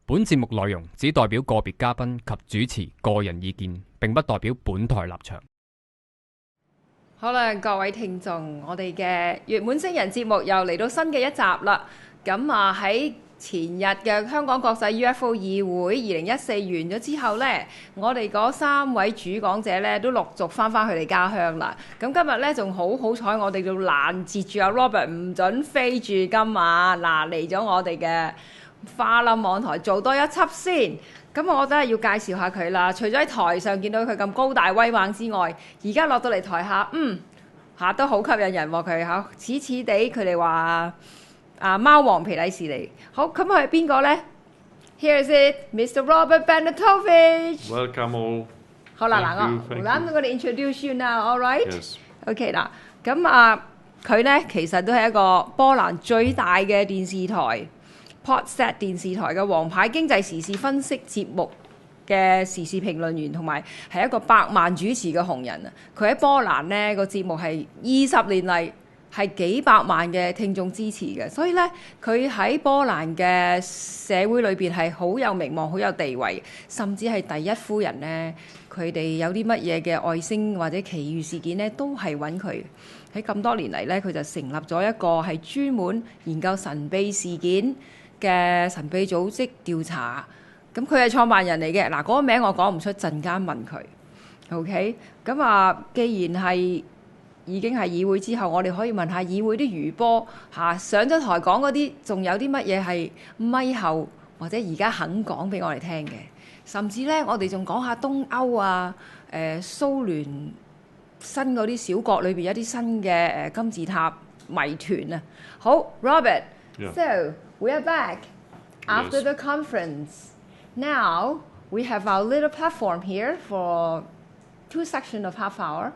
本節目內容只代表個別嘉賓及主持個人意見，並不代表本台立場。好啦，各位聽眾，我哋嘅月滿星人節目又嚟到新嘅一集啦。咁啊喺前日嘅香港國際 UFO 議會2014完咗之後呢，我哋嗰3位主講者呢都陸續翻佢哋家鄉啦。咁今日呢仲好彩，我哋就攔截住阿 Robert 唔準飛住今晚嗱嚟咗我哋嘅花冧網台做多一輯先。咁我真係要介紹下佢啦。除咗喺台上見到佢咁高大威猛之外，而家落到嚟台下，都好吸引人喎佢嚇，似似地佢哋話貓王皮禮士嚟。好，咁佢係邊個呢？ Here is it, Mr.Robert Bernatowicz. Welcome all. 好啦，嗱I'm going to introduce you now, all right? Yes. OK 嗱，咁佢呢其實都係一個波蘭最大嘅電視台。Podset 電視台嘅王牌經濟時事分析節目嘅時事評論員，同埋係一個百萬主持嘅紅人啊！佢喺波蘭呢個節目係20年嚟係幾百萬嘅聽眾支持嘅，所以呢，佢喺波蘭嘅社會裏邊係好有名望、好有地位，甚至係第一夫人呢，佢哋有啲乜嘢嘅外星或者奇遇事件呢，都係揾佢。喺咁多年嚟呢，佢就成立咗一個係專門研究神秘事件嘅神秘組織調查，咁佢係創辦人嚟嘅。嗱，嗰個名我講唔出，陣間問佢。OK，咁既然係已經係議會之後，我哋可以問下議會啲餘波上咗台講嗰啲，仲有啲乜嘢係咪後或者而家肯講俾我哋聽嘅？甚至呢，我哋仲講下東歐蘇聯新嗰啲小國裏邊一啲新嘅金字塔謎團啊。好 ，Robert，so we are back after the conference. Now we have our little platform here for 2 sections of half hour,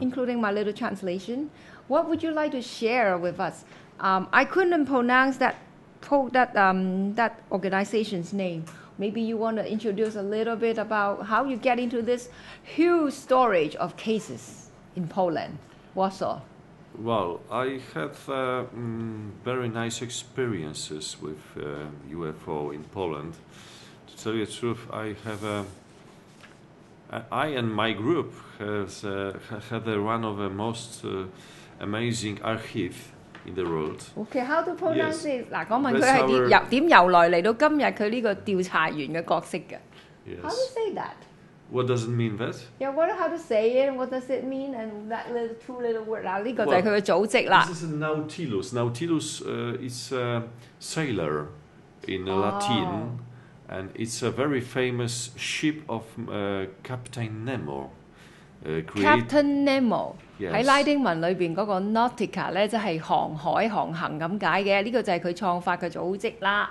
including my little translation. What would you like to share with us? I couldn't pronounce that organization's name. Maybe you want to introduce a little bit about how you get into this huge storage of cases in Poland, Warsaw. Well, I have very nice experiences with UFO in Poland. To tell you the truth, I and my group had one of the most amazing archives in the world. Okay, how to pronounce it? 嗱，我問佢係點由來嚟到今日佢呢個調查員嘅角色嘅。Yes. How to say that? What does it mean that? Yeah, how to say it? What does it mean? And that two little word. 嗱，呢個就係佢嘅組織啦。This is Nautilus. Nautilus is a sailor in Latin, and it's a very famous ship of Captain Nemo. Captain Nemo 喺 Yes. 拉丁文裏邊嗰個 Nautica 咧，即係航海航行咁解嘅。呢個就係佢創發嘅組織啦。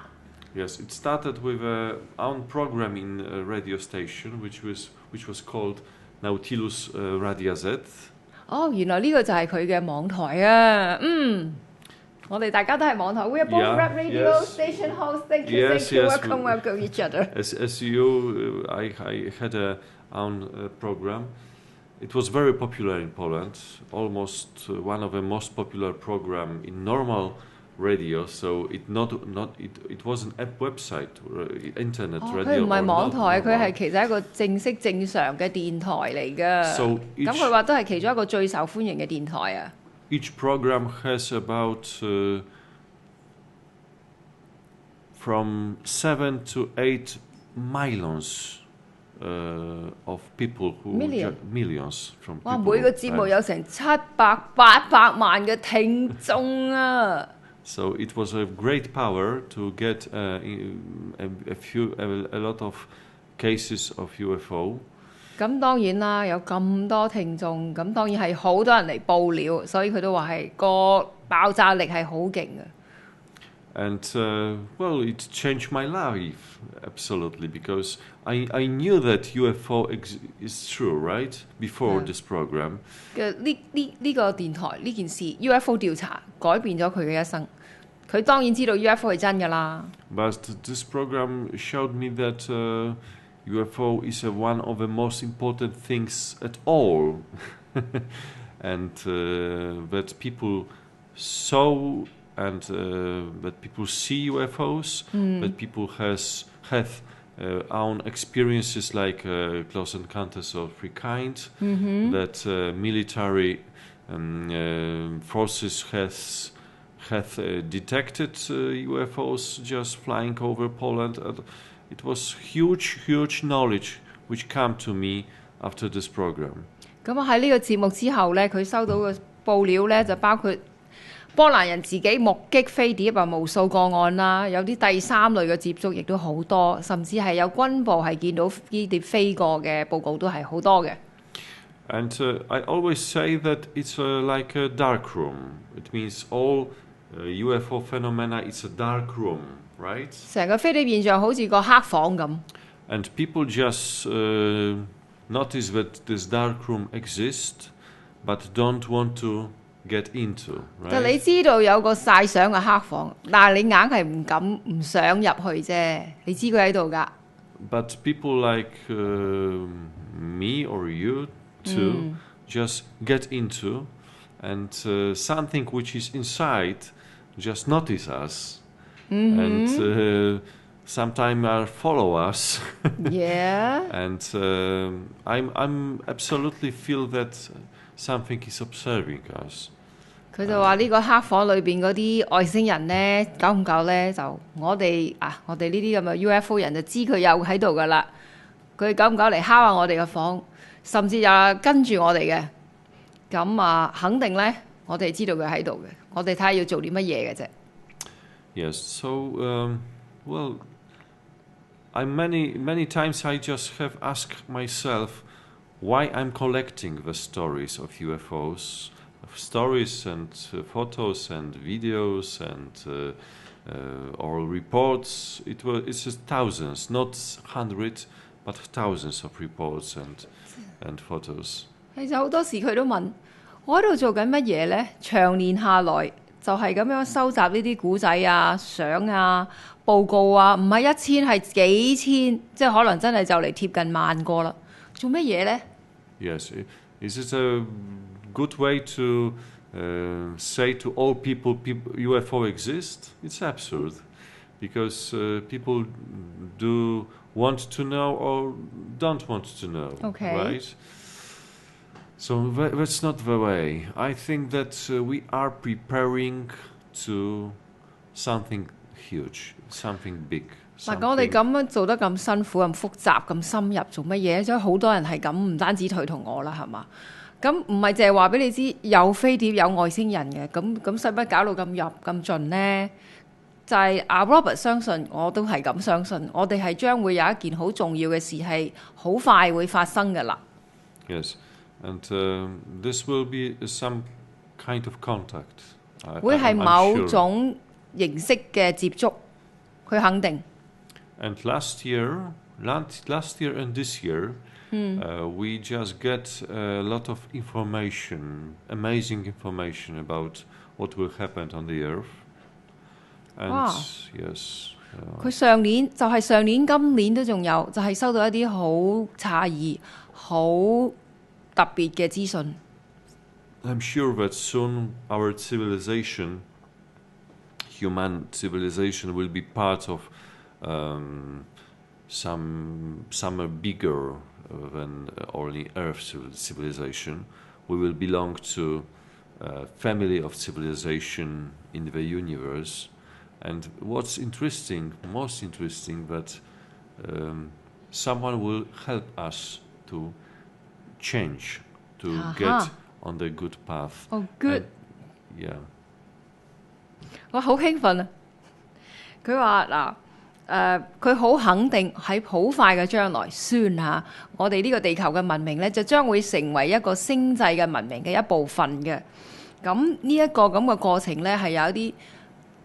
Yes, it started with our own program in a radio station, which was called Nautilus Radio Z. 原來呢個就係佢嘅網台啊！我哋大家都係網台。We are both web radio station hosts. Thank you, welcome each other. As you, I had a own program. It was very popular in Poland, almost one of the most popular program in normal radio. So it wasn't a website or internet radio. 佢唔係網台，佢係其實一個正式正常嘅電台嚟㗎。咁佢話都係其中一個最受歡迎嘅電台啊。Each program has about from 7 to 8 millions of people who millions from people. 哇！每個節目有成700-800萬嘅聽眾啊！ So it was a great power to get a lot of cases of UFO. 咁當然啦，有咁多聽眾，咁當然係好多人嚟報料，所以佢都話係個爆炸力係好勁嘅。And well, it changed my life absolutely because I knew that UFO is true, right? Before this program. 嘅呢個電台呢件事 UFO 調查改變咗佢嘅一生。佢當然知道 UFO 係真㗎啦。But this program showed me that UFO is one of the most important things at all, and that people saw and that people see UFOs, that people have own experiences like close encounters of every kind, that military forces have detected UFOs just flying over Poland. It was huge knowledge which came to me after this program. 咁喺呢個節目之後呢，佢收到嘅報料呢，就包括波蘭人自己目擊飛碟啊，無數個案啦，有啲第三類嘅接觸亦都好多，甚至係有軍部係見到飛碟飛過嘅報告都係好多嘅。And I always say that it's like a dark room. It means all UFO phenomena, it's a dark room, right? 成個飛碟現象好似個黑房咁。And people just notice that this dark room exists, but don't want to get into, right? 就你知道有個曬相嘅黑房，但係你硬係唔想入去啫。你知佢喺度㗎。But people like me or you too just get into, and something which is inside just notice us, and sometimes follow us. Yeah. And I'm absolutely feel that something is observing us. 佢就話呢個黑房裏邊嗰啲外星人呢，久唔久呢，就我哋呢啲咁嘅 UFO 人就知佢有喺度噶啦。佢久唔久嚟敲下我哋嘅房，甚至有跟住我哋嘅。咁肯定呢，我哋知道佢喺度嘅。我哋睇下要做啲乜嘢嘅啫。Yes, so well, many times I just have asked myself why I'm collecting the stories of UFOs. Stories and photos and videos and or reports. It's just thousands, not hundreds, but thousands of reports and photos. 其實好多時佢都問我喺度做緊乜嘢呢？長年下來就係咁樣收集呢啲古仔啊、相啊、報告啊，唔係1000係幾千，即係可能真係就嚟貼近10000個啦。做乜嘢呢？ Yes, is it a good way to say to all people UFO exist? It's absurd, because people do want to know or don't want to know, right? So that's not the way. I think that we are preparing to something huge, something big. 嗱，我哋咁樣做得咁辛苦、咁複雜、咁深入，做乜嘢？所以好多人係咁，唔單止佢同我啦，係嘛？咁唔係淨係話俾你知有飛碟有外星人嘅，咁使乜搞到咁入咁盡呢？就係Robert 相信，我都係咁相信，我哋係將會有一件好重要嘅事係好快會發生㗎啦。Yes, and this will be some kind of contact. 會係某種形式嘅接觸，佢肯定。And last year and this year, we just get a lot of information, amazing information about what will happen on the Earth. And yes, 佢上年今年都仲有，就係收到一啲好詫異、好特別嘅資訊。I'm sure that soon our civilization, human civilization, will be part of some bigger than only Earth civilization. We will belong to a family of civilization in the universe. And what's interesting, most interesting, that someone will help us to change, to get on the good path. Oh, good. Yeah. 我好興奮啊！佢話佢好肯定喺好快嘅將來，soon嚇，我哋呢個地球嘅文明呢，就將會成為一個星際嘅文明嘅一部分嘅。咁呢一個咁嘅過程呢，係有啲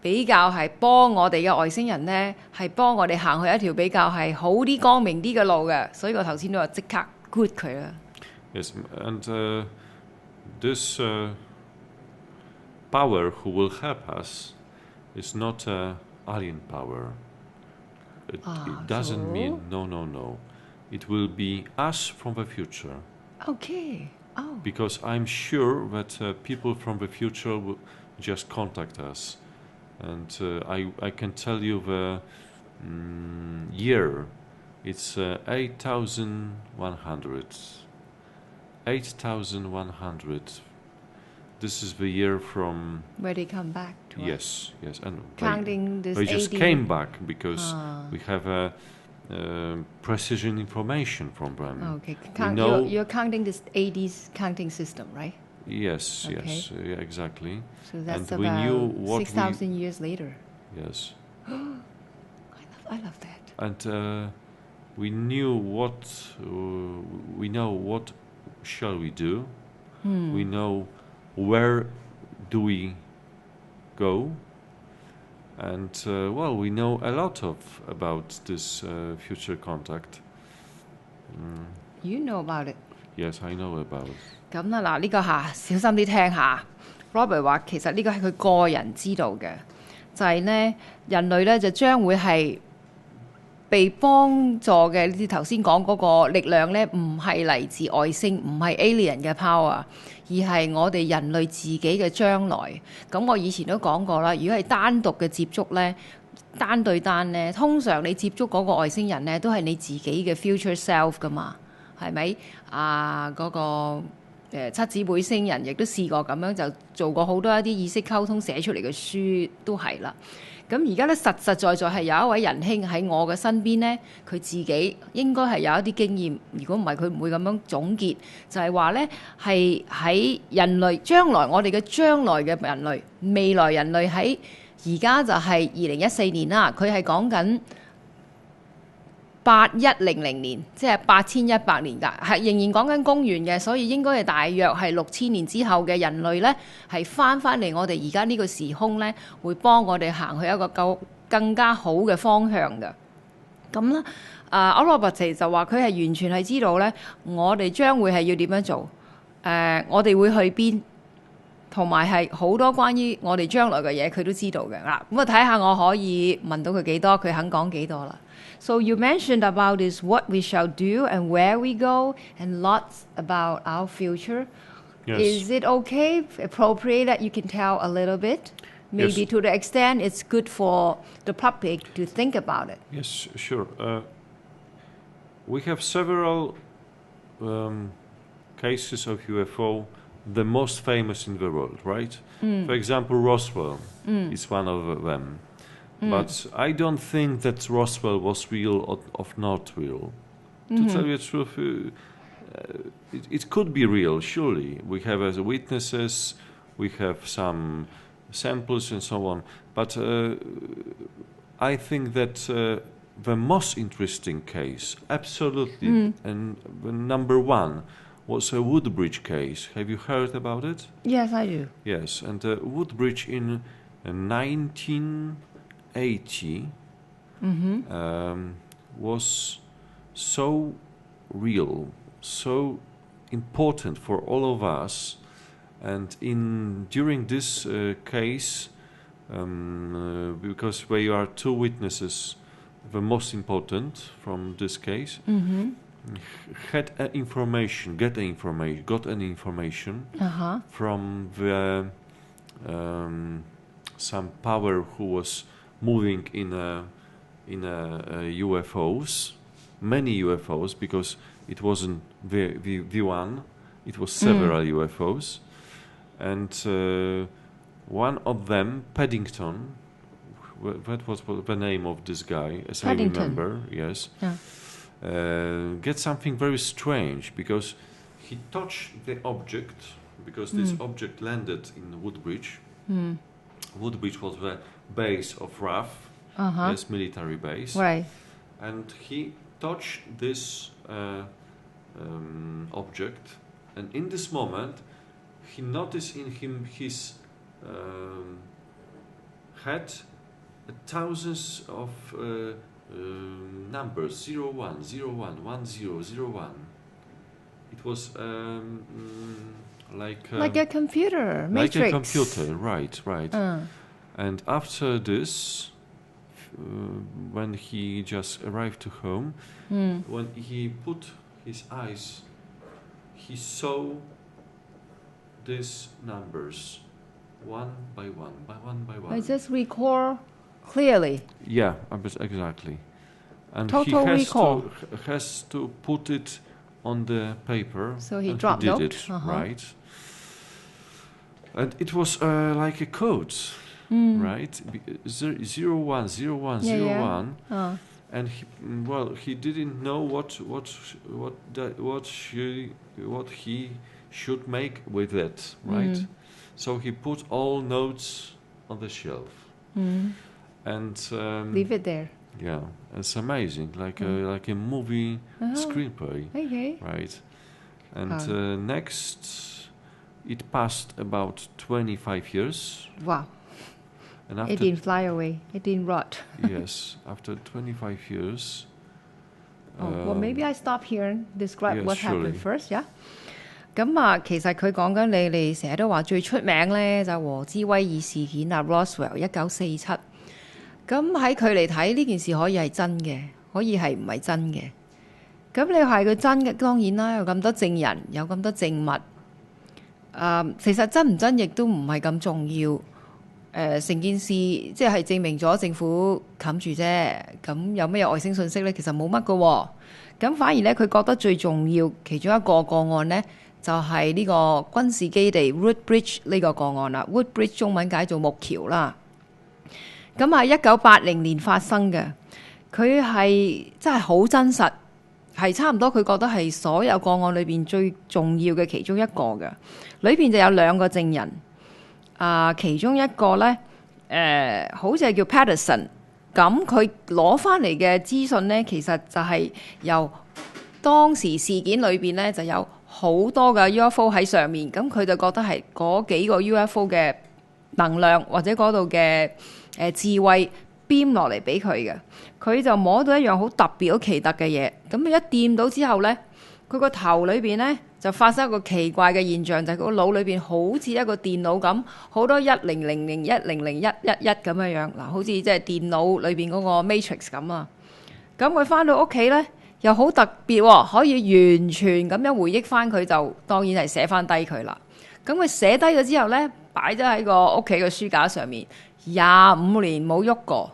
比較係幫我哋嘅外星人呢，係幫我哋行去一條比較係好啲、光明啲嘅路嘅。所以我頭先都話即刻 good 佢啦。Yes, and this power who will help us is not alien power. It doesn't mean no. It will be us from the future. Okay. Because I'm sure that people from the future will just contact us and I can tell you the year. It's 8,100. 8,100. This is the year from where they come back to us. Yes, and Counting this they just 80. came back because we have precision information from them. Okay, you're counting this 80s counting system, right? Yes, Okay. yes, yeah, exactly. So that's And we knew about what 6,000 years later. Yes, I love that. and we knew what we know. What shall we do? We know where do we go, and well, we know a lot about this future contact. You know about it. Yes, I know about it. 咁啦，嗱呢個小心啲聽下。Robert 話其實呢個係佢個人知道嘅，就係呢人類呢就將會係被幫助嘅。你頭先講嗰個力量呢，唔係嚟自外星，唔係 alien 嘅 power，而係我哋人類自己嘅將來。咁我以前都講過啦，如果係單獨嘅接觸呢，單對單呢，通常你接觸嗰個外星人呢，都係你自己嘅 future self 噶嘛，係咪？嗰個七姊妹星人亦都試過咁樣，就做過好多一啲意識溝通寫出嚟嘅書都係啦。咁而家咧實實在在係有一位仁兄喺我嘅身邊咧，佢自己應該係有一啲經驗。如果唔係，佢唔會咁樣總結，就係話咧係喺人類將來，我哋嘅將來嘅人類，未來人類喺而家就係2014年啦。佢係講緊8100年，即係8100年㗎，係仍然講緊公元嘅，所以應該係大約係6000年之後嘅人類呢，係翻嚟我哋而家呢個時空呢，會幫我哋行去一個更加好嘅方向嘅。咁咧，Robert 就話佢係完全係知道呢，我哋將會係要點樣做，我哋會去邊，同埋係好多關於我哋將來嘅嘢，佢都知道嘅啦。咁睇下我可以問到佢幾多，佢肯講幾多啦。So you mentioned about this what we shall do and where we go and lots about our future. Yes. Is it okay, appropriate that you can tell a little bit? Maybe Yes. to the extent it's good for the public to think about it. Yes, sure. We have several cases of UFO, the most famous in the world, right? For example, Roswell is one of them. But I don't think that Roswell was real or not real. To tell you the truth, it could be real, surely. We have as witnesses, we have some samples and so on. But I think that the most interesting case, absolutely, and the number one, was a Woodbridge case. Have you heard about it? Yes, I do. Yes, and Woodbridge in 1980 was so real, so important for all of us, and during this case, because we are two witnesses, the most important from this case, got an information from the some power who was moving in UFOs, many UFOs, because it wasn't the one, it was several UFOs, and one of them, Paddington, that was the name of this guy, as Paddington. I remember, yes, get something very strange, because he touched the object, because this object landed in Woodbridge. Woodbridge was the base of RAF, this military base, Right. and he touched this object, and in this moment he noticed in his head thousands of numbers, 01, 01, 10, 01. It was like a computer, like matrix. a computer, right. And after this, when he just arrived to home, when he put his eyes, he saw these numbers, one by one. I just recall clearly. Yeah, exactly. And Total he recall. Has to put it on the paper. So he and dropped he did note. it, right? And it was like a code, right? 010101. And he didn't know what he should make with it, right? So he put all notes on the shelf, and leave it there. Yeah, it's amazing, like a movie screenplay, Okay. right? And next, it passed about 25 years. Wow. And after It didn't fly away. It didn't rot. Yes, after 25 years. Well, maybe I stop here and describe yes, what happened surely. first, yeah? 咁啊，其實佢講緊你哋成日都話最出名咧，就係和茲威爾事件啊 ，Roswell 1947。咁喺佢嚟睇呢件事可以係真嘅，可以係唔係真嘅。咁你話係佢真嘅，當然啦，有咁多證人，有咁多證物。其實真唔真亦都唔係咁重要。成件事即係證明咗政府冚住啫。咁有咩外星信息呢？其實冇乜嘅喎。咁反而呢，佢覺得最重要其中一個個案呢，就係呢個軍事基地 Woodbridge 呢個個案啦。Woodbridge 中文解做木橋啦。咁係1980年發生嘅，佢係真係好真實，係差唔多佢覺得係所有個案裏邊最重要嘅其中一個嘅。裏邊就有2個證人。其中一個呢，好似係叫 Patterson， 咁佢攞翻嚟嘅資訊呢，其實就係由當時事件裏邊呢，就有好多嘅 UFO 喺上面，咁佢就覺得係嗰幾個 UFO 嘅能量或者嗰度嘅智慧編落嚟俾佢嘅，佢就摸到一樣好特別、好奇特嘅嘢，咁佢一掂到之後呢，佢個頭裏邊呢，就發生一個奇怪嘅現象，就係佢個腦裏邊好似一個電腦咁，好多100010010011咁樣樣嗱，好似即係電腦裏邊嗰個 Matrix 咁啊。咁佢翻到屋企呢，又好特別喎，可以完全咁樣回憶翻佢，就當然係寫翻低佢啦。咁佢寫低咗之後呢，擺咗喺個屋企嘅書架上面，25年冇喐過。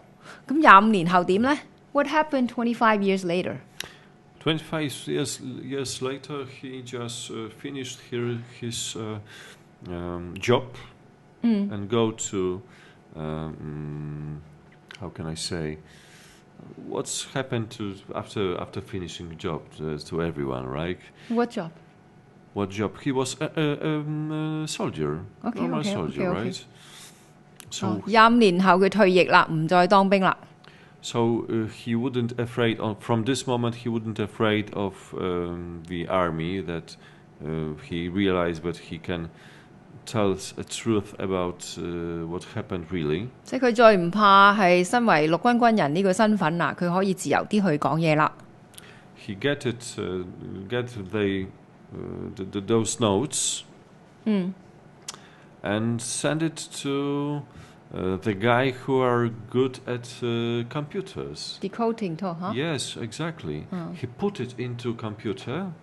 咁25年後點呢？ What happened 25 years later? 25 years later, he just finished his job and go to, how can I say, what's happened to after finishing the job to everyone, right? What job? What job? He was a soldier, normal soldier, right? So 25年後佢退役啦，唔再當兵啦。So he wouldn't afraid from this moment. He wouldn't afraid of the army that he realized, but he can tell a truth about what happened really. 即係佢再唔怕係身為陸軍軍人呢個身份啦，佢可以自由啲去講嘢啦。He get those notes and send it to the guy who are good at computers. Decoding 套嚇。Yes, exactly. He put it into computer,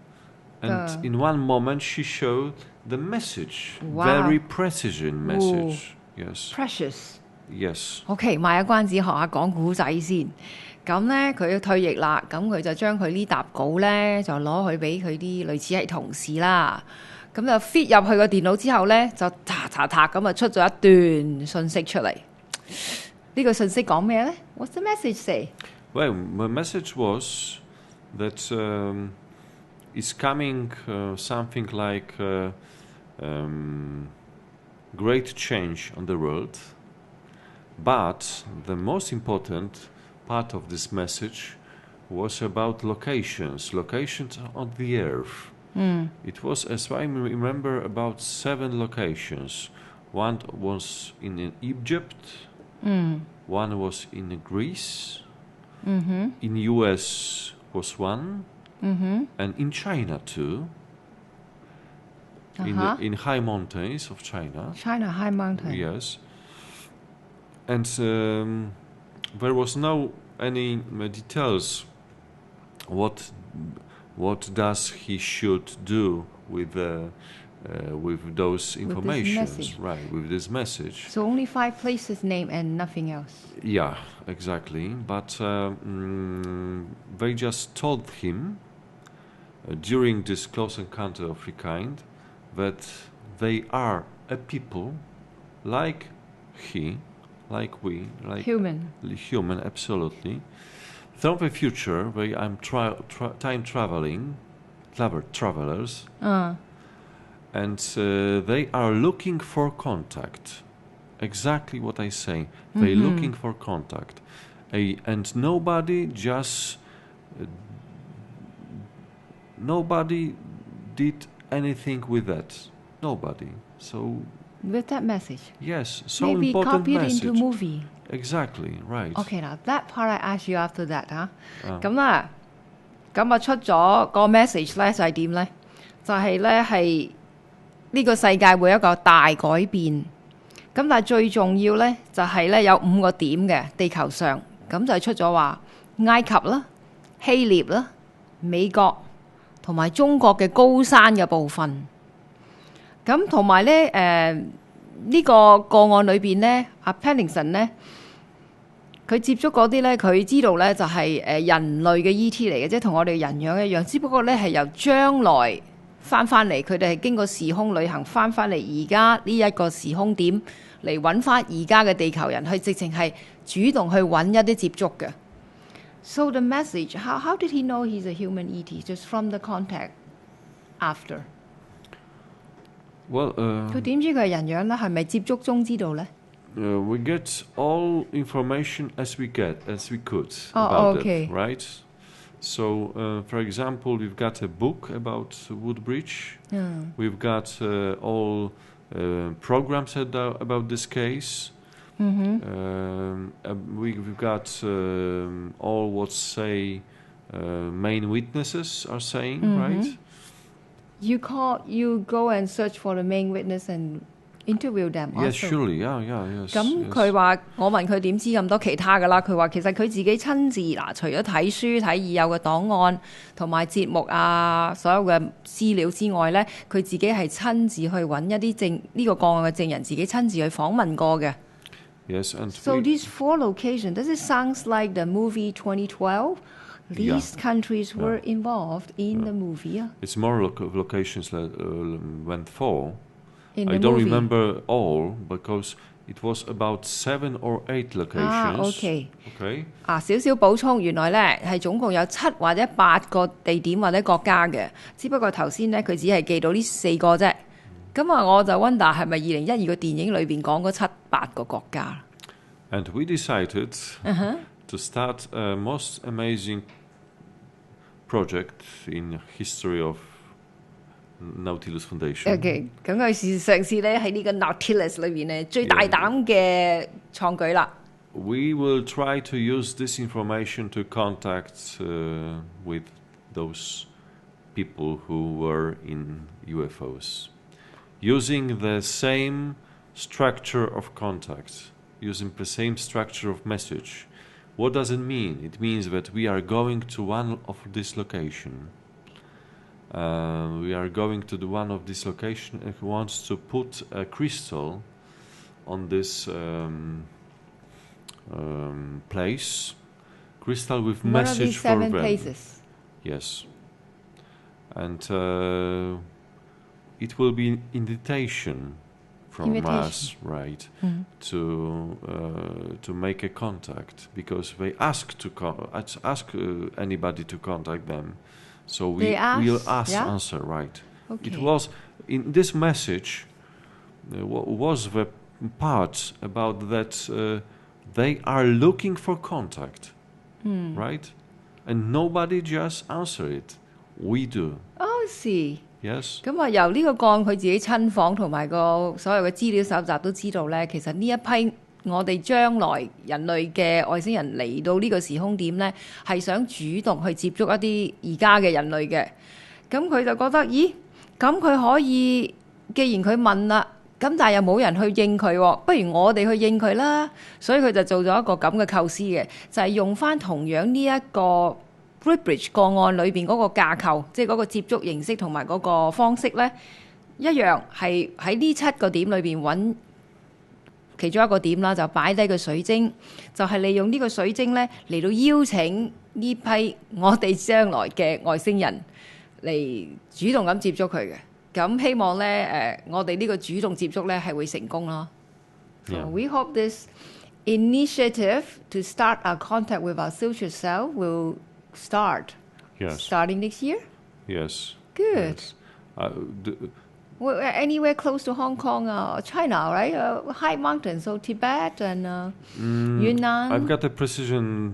and in one moment she showed the message. Wow. Very precision message. Yes. Precious. Yes. OK， 賣個關子學下講古仔先。咁呢，佢退役啦，咁佢就將佢呢沓稿呢，就攞去俾佢啲類似係同事啦。咁就 fit 入去個電腦之後呢，就查咁啊出咗一段信息出嚟。呢個信息講咩呢？ What's the message say? Well, the message was that it's coming something like great change on the world, but the most important part of this message was about locations on the earth. It was, as I remember, about 7 locations. One was in Egypt, one was in Greece, in US was one, and in China too. In high mountains of China. China high mountain. Yes. And there was no any details what does he should do with with those informations, right? With this message. So only 5 places named and nothing else. Yeah, exactly. But they just told him during this close encounter of the kind that they are a people like he, like we, like human, absolutely. From the future, they are time travelers, and they are looking for contact. Exactly what I say. They're looking for contact, and nobody did anything with that. Nobody. So. With that message. Yes, so maybe important copied message. into movie. Exactly, right. Okay, now that part I ask you after that 咁啦，咁啊出咗個 message 咧就係點咧？就係咧係呢個世界會有一個大改變。咁但係最重要咧就係咧有5個點嘅地球上，咁就係出咗話埃及啦、希臘啦、美國同埋中國嘅高山嘅部分。咁同埋咧呢個個案裏邊咧，阿 Pennington 咧，佢接觸嗰啲咧，佢知道咧就係人類嘅 E.T. 嚟嘅，即係同我哋人樣一樣，只不過咧係由將來翻嚟，佢哋係經過時空旅行翻嚟而家呢一個時空點嚟揾翻而家嘅地球人，去直情係主動去揾一啲接觸嘅。So the message, how did he know he's a human E.T. Just from the contact after? Well, 佢點知佢係人樣咧？係咪接觸中知道咧？We get all information as we could about it, right? So, for example, we've got a book about Woodbridge. We've got all programs about this case. We've got all what main witnesses are saying, right? You go and search for the main witness and interview them also. Yes, surely, yes. 咁佢話我問佢點知咁多其他㗎啦？佢話其實佢自己親自除咗睇書睇已有嘅檔案同埋節目啊，所有嘅資料之外咧，佢自己係親自去揾一啲呢個個案嘅證人，自己親自去訪問過嘅。Yes, and so these 4 locations, does it sounds like the movie 2012? These countries were involved in the movie. It's more locations that went for. In I the don't movie. remember all because it was about 7 or 8 locations. Okay. 少少補充，原來咧係總共有7或者8個地點或者國家嘅，只不過頭先咧佢只係記到呢4個啫。咁啊，我就 wonder 係咪2012個電影裏邊講嗰7、8個國家 ？And we decided to start a most amazing project in history of Nautilus Foundation. OK， 咁佢嘗試咧喺呢個 Nautilus 裏邊咧最大膽嘅創舉啦。We will try to use this information to contact with those people who were in UFOs, using the same structure of contact, using the same structure of message. What does it mean? It means that we are going to one of this location. We are going to the one of this location and wants to put a crystal on this place. Crystal with one message of these 7 for them. places. Yes. And it will be an invitation from us, right, to make a contact, because they ask anybody to contact them, so we'll answer, right? Okay. It was in this message was the part about that they are looking for contact, right? And nobody just answer it. We do. Oh, I see. Yes. 咁啊，由呢個個案佢自己親訪同埋個所有嘅資料搜集都知道咧，其實呢一批我哋將來人類嘅外星人嚟到呢個時空點咧，係想主動去接觸一啲而家嘅人類嘅。咁佢就覺得，咦？咁佢可以，既然佢問啦，咁但係又冇人去應佢喎，不如我哋去應佢啦。所以佢就做咗一個咁嘅構思嘅，就係用翻同樣呢一個Woodbridge 個案裏邊嗰個架構，即係嗰個接觸形式同埋嗰個方式咧，一樣係喺呢7個點裏邊揾其中一個點啦，就擺低個水晶，就係利用呢個水晶咧嚟到邀請呢批我哋將來嘅外星人嚟主動咁接觸佢嘅。咁希望咧我哋呢個主動接觸咧係會成功咯。So we hope this initiative to start our contact with our future self will start starting next year. Yes. Good. Yes. We're anywhere close to Hong Kong or China, right? High mountains, so Tibet and Yunnan. I've got the precision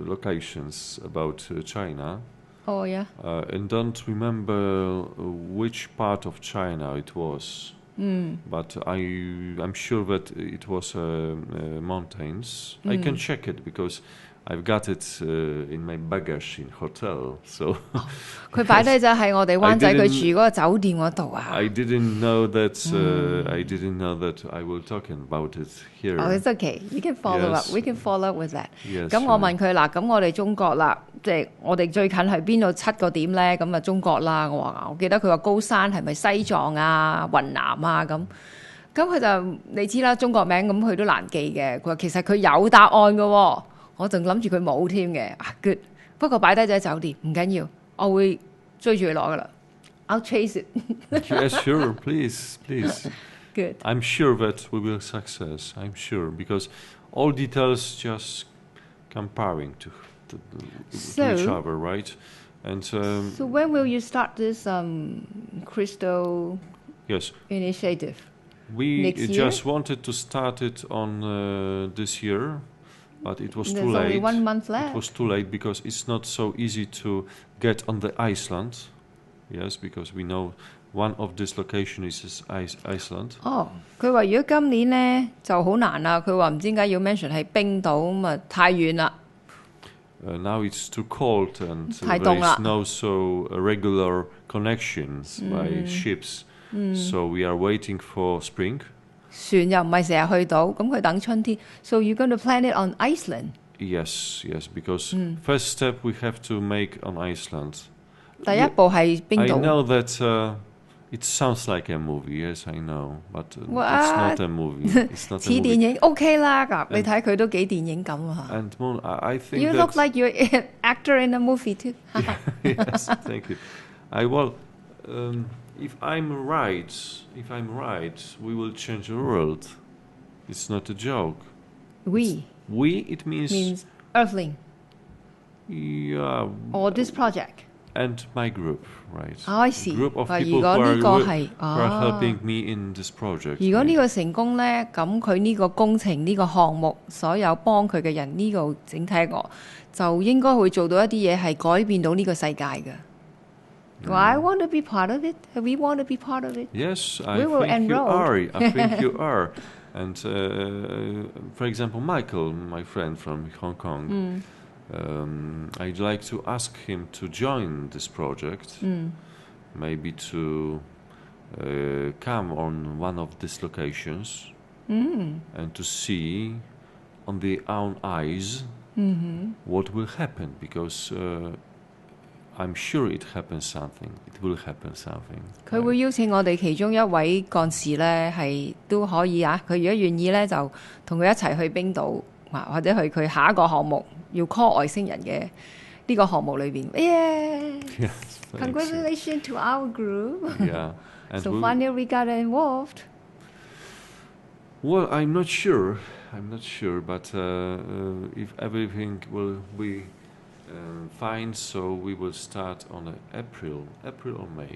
locations about China. Oh, yeah. And don't remember which part of China it was. But I'm sure that it was mountains. I can check it because I've got it in my baggage in hotel. So 佢擺低就喺我哋灣仔佢住嗰個酒店嗰度啊。I didn't know that. I didn't know that I will talking about it here. Oh, it's okay. You can follow up. We can follow up with that. 咁我問佢嗱，咁我哋中國啦，即係我哋最近係邊度7個點咧？咁啊中國啦，我記得佢話高山係咪西藏啊、雲南啊咁？咁佢就你知啦，中國名咁佢都難記嘅。佢話其實佢有答案嘅喎。我仲諗住佢冇添嘅，good。不過擺低咗喺酒店，唔緊要，我會追住佢攞噶啦。I'll chase it. Yes, sure, please. Good. I'm sure that we will success. I'm sure because all details just comparing to each other, right? And so when will you start this crystal initiative? We Next year? just wanted to start it on this year. But it was There's too late. Only 1 month left. It was too late because it's not so easy to get on the Iceland. Yes, because we know one of these locations is Iceland. 佢話如果今年呢就好難啦。佢話唔知點解要 mention 係冰島咁啊，太遠啦。Now it's too cold and there 太凍啦。is no so regular connections by ships. So we are waiting for spring. 船又唔係成日去到，咁佢等春天。So you're going to plan it on Iceland? Yes, because first step we have to make on Iceland. 第一步係冰島。I know that it sounds like a movie. Yes, I know, but it's not a movie. It's not a movie. 似電影 OK 啦，咁你睇佢都幾電影咁啊。And I think you look like you're an actor in a movie too. Yes, thank you. If I'm right, we will change the world. It's not a joke. We, it means Earthling. Yeah. Or this project. And my group, right? I see. Group of people who are helping me in this project. 如果呢個成功呢，咁佢呢個工程呢個項目，所有幫佢嘅人呢個整體就應該會做到一啲嘢係改變到呢個世界嘅。Well, I want to be part of it. We want to be part of it. Yes, I think you are. And for example, Michael, my friend from Hong Kong, I'd like to ask him to join this project, maybe to come on one of these locations and to see on their own eyes what will happen, because I'm sure it happens something. It will happen something. 佢會邀請我哋其中一位幹事咧，係都可以啊。佢如果願意咧，就同佢一齊去冰島啊，或者去佢下一個項目要 call 外星人嘅呢個項目裏邊。Yeah, congratulations to our group. Yeah. And so finally we got involved. Well, I'm not sure, but if everything will be fine, so we will start on April or May,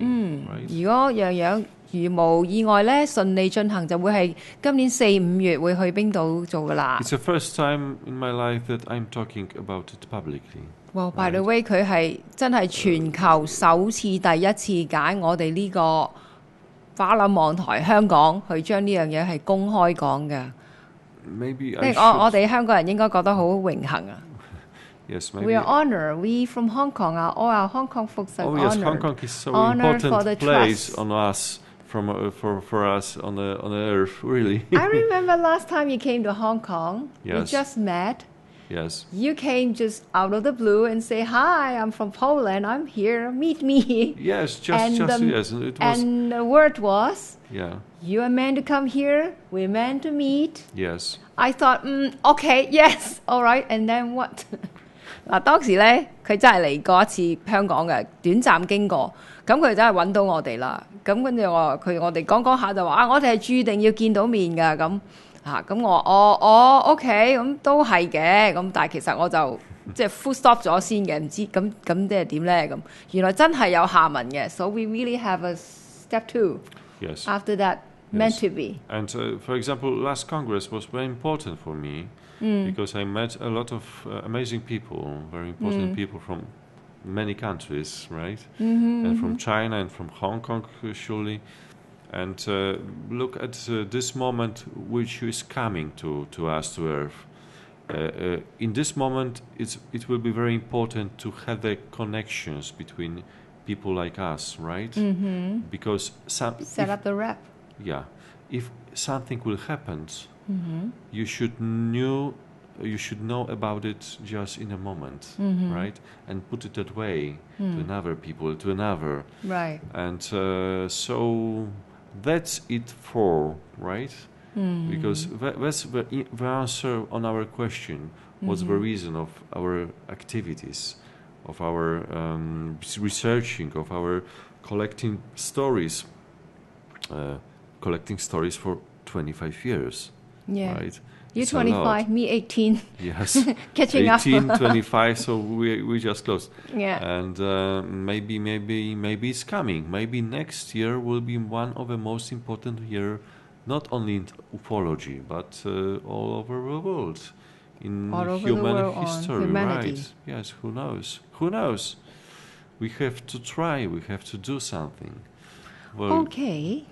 right? 如果樣樣如無意外咧，順利進行就會係今年4、5月會去冰島做噶啦。It's the first time in my life that I'm talking about it publicly. Well, by the way, 佢係真係全球首次第一次揀我哋呢個花冧網台香港去將呢樣嘢係公開講嘅。Maybe 我哋香港人應該覺得好榮幸啊。Yes, maybe. We are honored. We from Hong Kong, all our Hong Kong folks are honored. Oh yes, Hong Kong is so important place on us, for us on the earth, really. I remember last time you came to Hong Kong. Yes. We just met. Yes. You came just out of the blue and say, "Hi, I'm from Poland. I'm here. Meet me." Yes, And, yes. It was. And the word was, Yeah. "You are meant to come here. We're meant to meet." Yes. I thought, okay, yes, all right, and then what? 嗱，當時咧，佢真係嚟過一次香港嘅，短暫經過，咁佢真係揾到我哋啦。咁跟住我哋講下就話我哋係注定要見到面㗎咁咁我OK， 咁都係嘅，咁但係其實我就即係 full stop 咗先嘅，唔知咁即係點咧咁。原來真係有下文嘅 ，so we really have a step 2. Yes. After that, meant to be. And for example, last Congress was very important for me because I met a lot of amazing people, very important people from many countries, right? And from China and from Hong Kong, surely. And look at this moment which is coming to us, to Earth. In this moment, it will be very important to have the connections between people like us, right? Because Set up the rep. Yeah, if something will happen, you should know about it just in a moment, right? And put it that way to another people, to another. Right. And so that's it for, right? Because that's the answer on our question. What's the reason of our activities, of our researching, of our collecting stories for 25 years, Yeah. right? You It's a lot. 25, me 18. Yes. Catching up. 18, 25, so we just closed. Yeah. And maybe it's coming. Maybe next year will be one of the most important year, not only in ufology, but all over the world, in All over the human world on history, humanity. right? Yes, who knows? Who knows? We have to try, we have to do something. Well, Okay.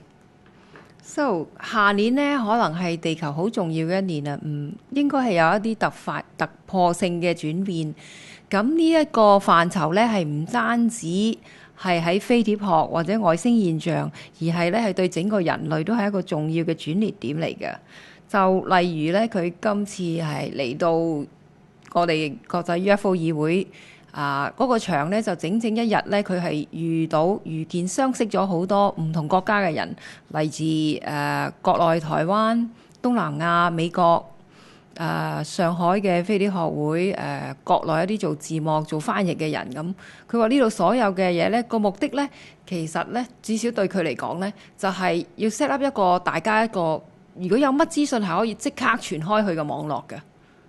So 下年呢，可能係地球好重要嘅一年啊，應該係有一啲突破性嘅轉變。咁呢一個範疇呢，係唔單止係喺飛碟學或者外星現象，而係呢係對整個人類都係一個重要嘅轉捩點嚟嘅。就例如呢，佢今次係嚟到我哋國際 UFO 議會。嗰個場咧就整整一日咧，佢係遇見相識咗好多唔同國家嘅人，嚟自國內台灣、東南亞、美國、上海嘅飛碟學會、國內一啲做字幕、做翻譯嘅人咁。佢話呢度所有嘅嘢咧，個目的咧，其實咧至少對佢嚟講咧，就係要 set up 一個大家一個，如果有乜資訊係可以即刻傳開去嘅網絡嘅。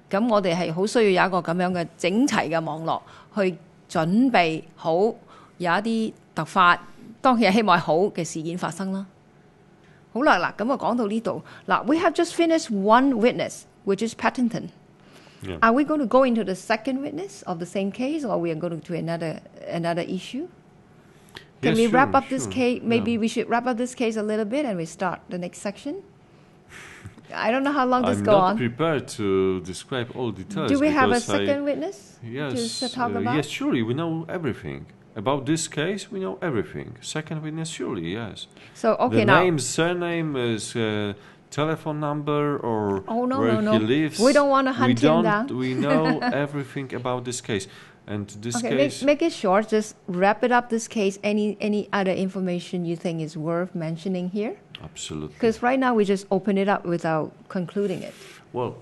咁我哋係好需要有一個咁樣嘅整齊嘅網絡去準備好有一啲突發，當然係希望係好嘅事件發生啦。好啦，嗱咁啊講到呢度，嗱 we have just finished one witness, which is Patterson. Yeah. Are we going to go into the second witness of the same case, or we are going to another issue? Can Yes, we sure, wrap up this sure. case? Maybe Yeah. we should wrap up this case a little bit and we start the next section. I don't know how long this I'm go not on. prepared to describe all details. Do we have a because second witness Yes, to talk about? yes, surely we know everything about this case. We know everything. Second witness, surely, yes. So okay the now. name, surname, is telephone number, or Oh, no, where no, he no. lives. We don't wanna hunt him down. We know everything about this case, and this Okay, case. make it short. Just wrap it up. This case. Any other information you think is worth mentioning here? Absolutely. Because right now we just open it up without concluding it. Well,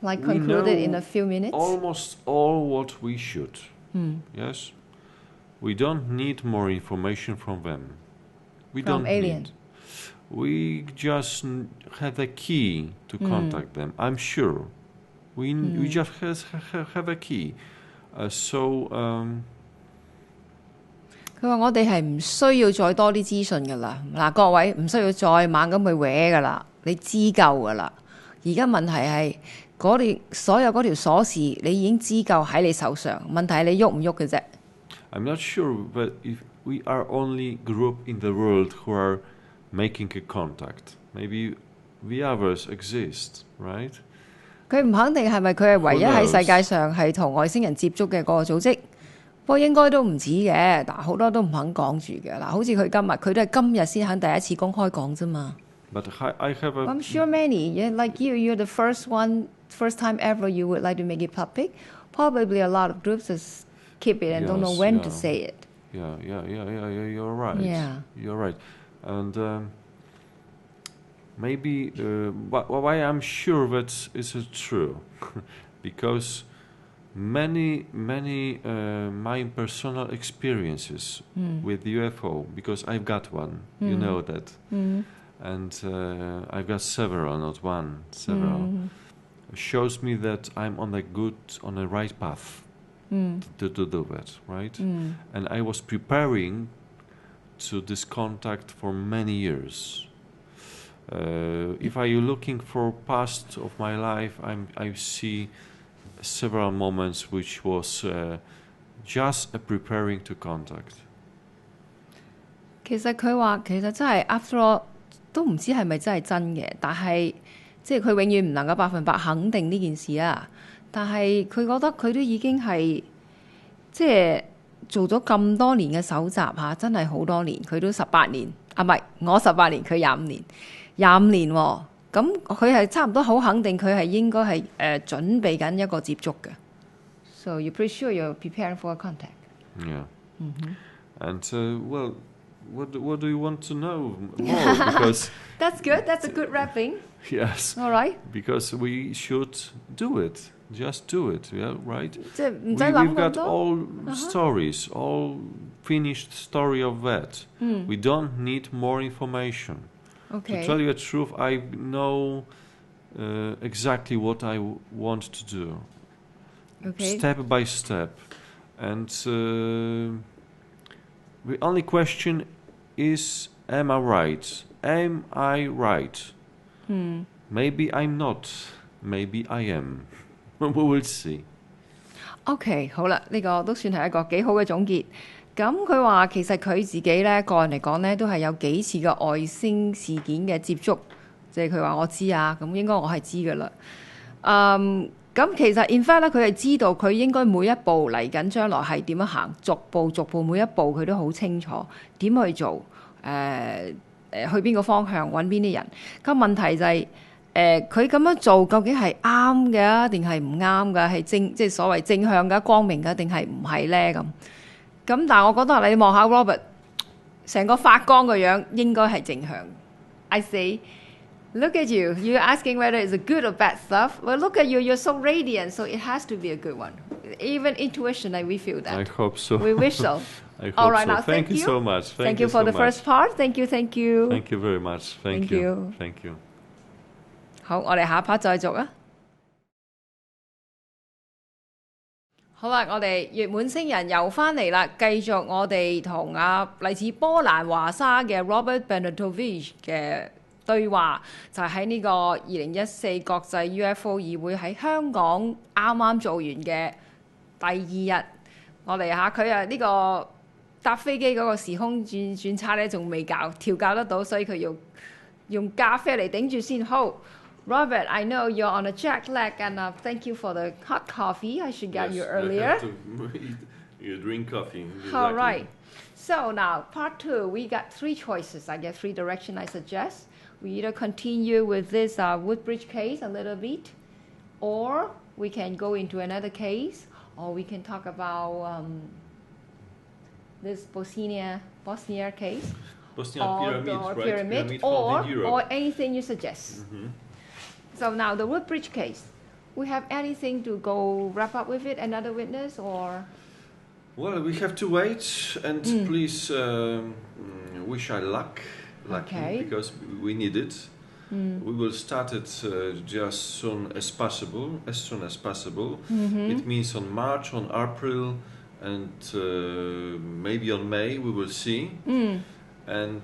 Like we concluded know in a few minutes. almost all what we should. Yes, we don't need more information from them. We From don't alien. need. We just have a key to contact them. I'm sure. We just have a key. So. 佢話我哋係唔需要再多啲資訊㗎啦。嗱，各位唔需要再猛咁去搲㗎啦，你知夠㗎啦。而家問題係所有嗰條鎖匙，你已經知夠喺你手上。問題係你喐唔喐嘅啫。I'm not sure, but if we are only group in the world who are making a contact, maybe the others exist, right? 佢唔肯定係咪佢係唯一喺世界上係同外星人接觸嘅嗰個組織。不過應該都唔止嘅，但好多都唔肯講住嘅。嗱，好似佢都係今日先肯第一次公開講啫嘛。But I have a. I'm sure many, yeah, like you're the first one first time ever you would like to make it public, probably a lot of groups just keep it and don't know when to say it. Yeah, you're right. Yeah. You're right. And maybe why I'm sure that is true, because many my personal experiences with UFO, because I've got one, you know that, and I've got several, not one, several, shows me that I'm on the right path to do that, right? And I was preparing to this contact for many years. If I looking for past of my life, I see several moments which was just preparing to contact. 其實佢話其實真係 after all 都唔知係咪真係真嘅，但係即係佢永遠唔能夠100%肯定呢件事啊。但係佢覺得佢都已經係即係做咗咁多年嘅搜集嚇，真係好多年。佢都18年啊，唔係我18年，佢25年，25年喎。咁佢係差唔多好肯定，佢係應該係準備緊一個接觸嘅。So you're pretty sure you're preparing for a contact. Yeah. And well, what do you want to know more? Because that's good. That's a good wrapping. Yes. All right. Because we should do it. Just do it. Yeah, right. We've got all stories, all finished story of that. We don't need more information. Okay. To tell you the truth, I know exactly what I want to do, step by step, and the only question is, am I right? Am I right? Maybe I'm not. Maybe I am. We will see. OK， 好啦，呢個都算係一個幾好嘅總結。咁佢話其實佢自己咧個人嚟講咧，都係有幾次嘅外星事件嘅接觸，即係佢話我知啊，咁應該我係知㗎啦。咁其實 in fact 咧，佢係知道佢應該每一步嚟緊將來係點樣行，逐步每一步佢都好清楚點去做，去邊個方向揾邊啲人。咁問題就係佢咁樣做究竟係啱嘅定係唔啱嘅？係即係所謂正向嘅、光明嘅，定係唔係咧咁？咁但係我覺得你望下 Robert 成個發光個樣應該係正向。I say, look at you. You're asking whether it's a good or bad stuff. Well, look at you. You're so radiant, so it has to be a good one. Even intuition, we feel that. I hope so. We wish so. I hope All right, so. now Thank you so much. Thank you for the first part. Thank you. Thank you very much. Thank you. Thank you. 好，我哋下一 part 再續啊。好啦，我哋月滿星人又翻嚟啦，繼續我哋同嚟自波蘭華沙嘅 Robert Bernatowicz 嘅對話，就係喺呢個2014國際 UFO 議會喺香港啱啱做完嘅第2日，我哋佢呢個搭飛機嗰個時空轉差咧，仲未調教得到，所以佢要用咖啡嚟頂住先。好。Robert, I know you're on a jet lag, and thank you for the hot coffee I should get you earlier. You drink coffee. All right. So now, part 2, we got 3 choices. I get 3 directions I suggest. We either continue with this Woodbridge case a little bit, or we can go into another case, or we can talk about this Bosnia case, Bosnia pyramid, or anything you suggest. So now the Woodbridge case, we have anything to go wrap up with it? Another witness or? Well, we have to wait, and please wish I lucky, because we need it. We will start it just soon as possible. It means on March, on April, and maybe on May. We will see. And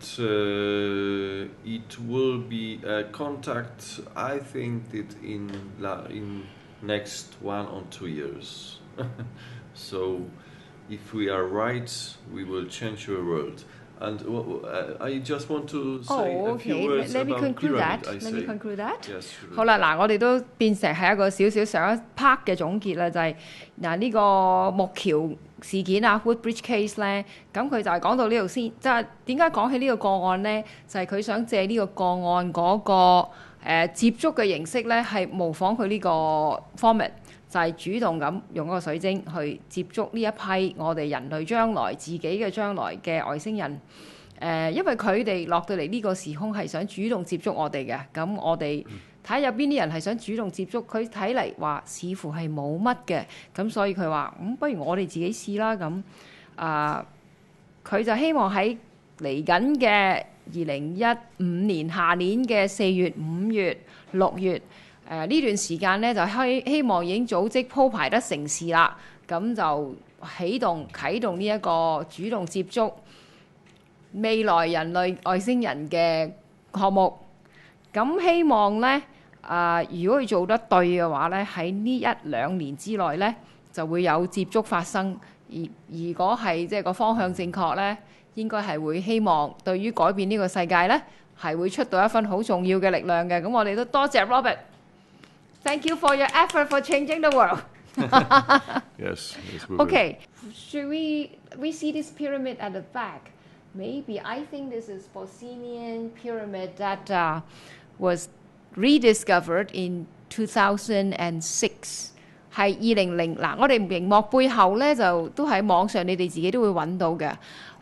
it will be a contact, I think, that in next 1 or 2 years. So, if we are right, we will change your world. And I just want to say a few words Let me about conclude pyramid, that. Let me conclude that. Yes, sure. 好啦，嗱，我哋都變成係一個少少上一 part 嘅總結啦，就係嗱呢個木橋事件啊 Woodbridge case 咧，咁佢就係講到呢度先，即係點解講起呢個個案咧？就係佢想借呢個個案嗰個接觸嘅形式咧，係模仿佢呢個 format， 就係主動咁用嗰個水晶去接觸呢一批我哋人類將來自己嘅將來嘅外星人。因為佢哋落到嚟呢個時空係想主動接觸我哋嘅，咁我哋睇下有邊啲人係想主動接觸，佢睇嚟話似乎係冇乜嘅，咁所以佢話不如我哋自己試啦。咁佢就希望喺嚟緊嘅2015年下年嘅4月、5月、6月呢段時間呢，就希望已經組織鋪排得成事啦，咁就啟動呢一個主動接觸未來人類外星人嘅項目。咁希望呢，如果佢做得對嘅話呢，喺呢1-2年之內呢，就會有接觸發生。如果係即係個方向正確呢，應該係會希望對於改變呢個世界呢，係會出到一份好重要嘅力量嘅。咁我哋都多謝 Robert。Thank you for your effort for changing the world. Yes. Okay, should we see this pyramid at the back? Maybe I think this is Bosnian pyramid that was rediscovered in 2006。係2000嗱，我哋熒幕背後咧就都喺網上，你哋自己都會揾到嘅，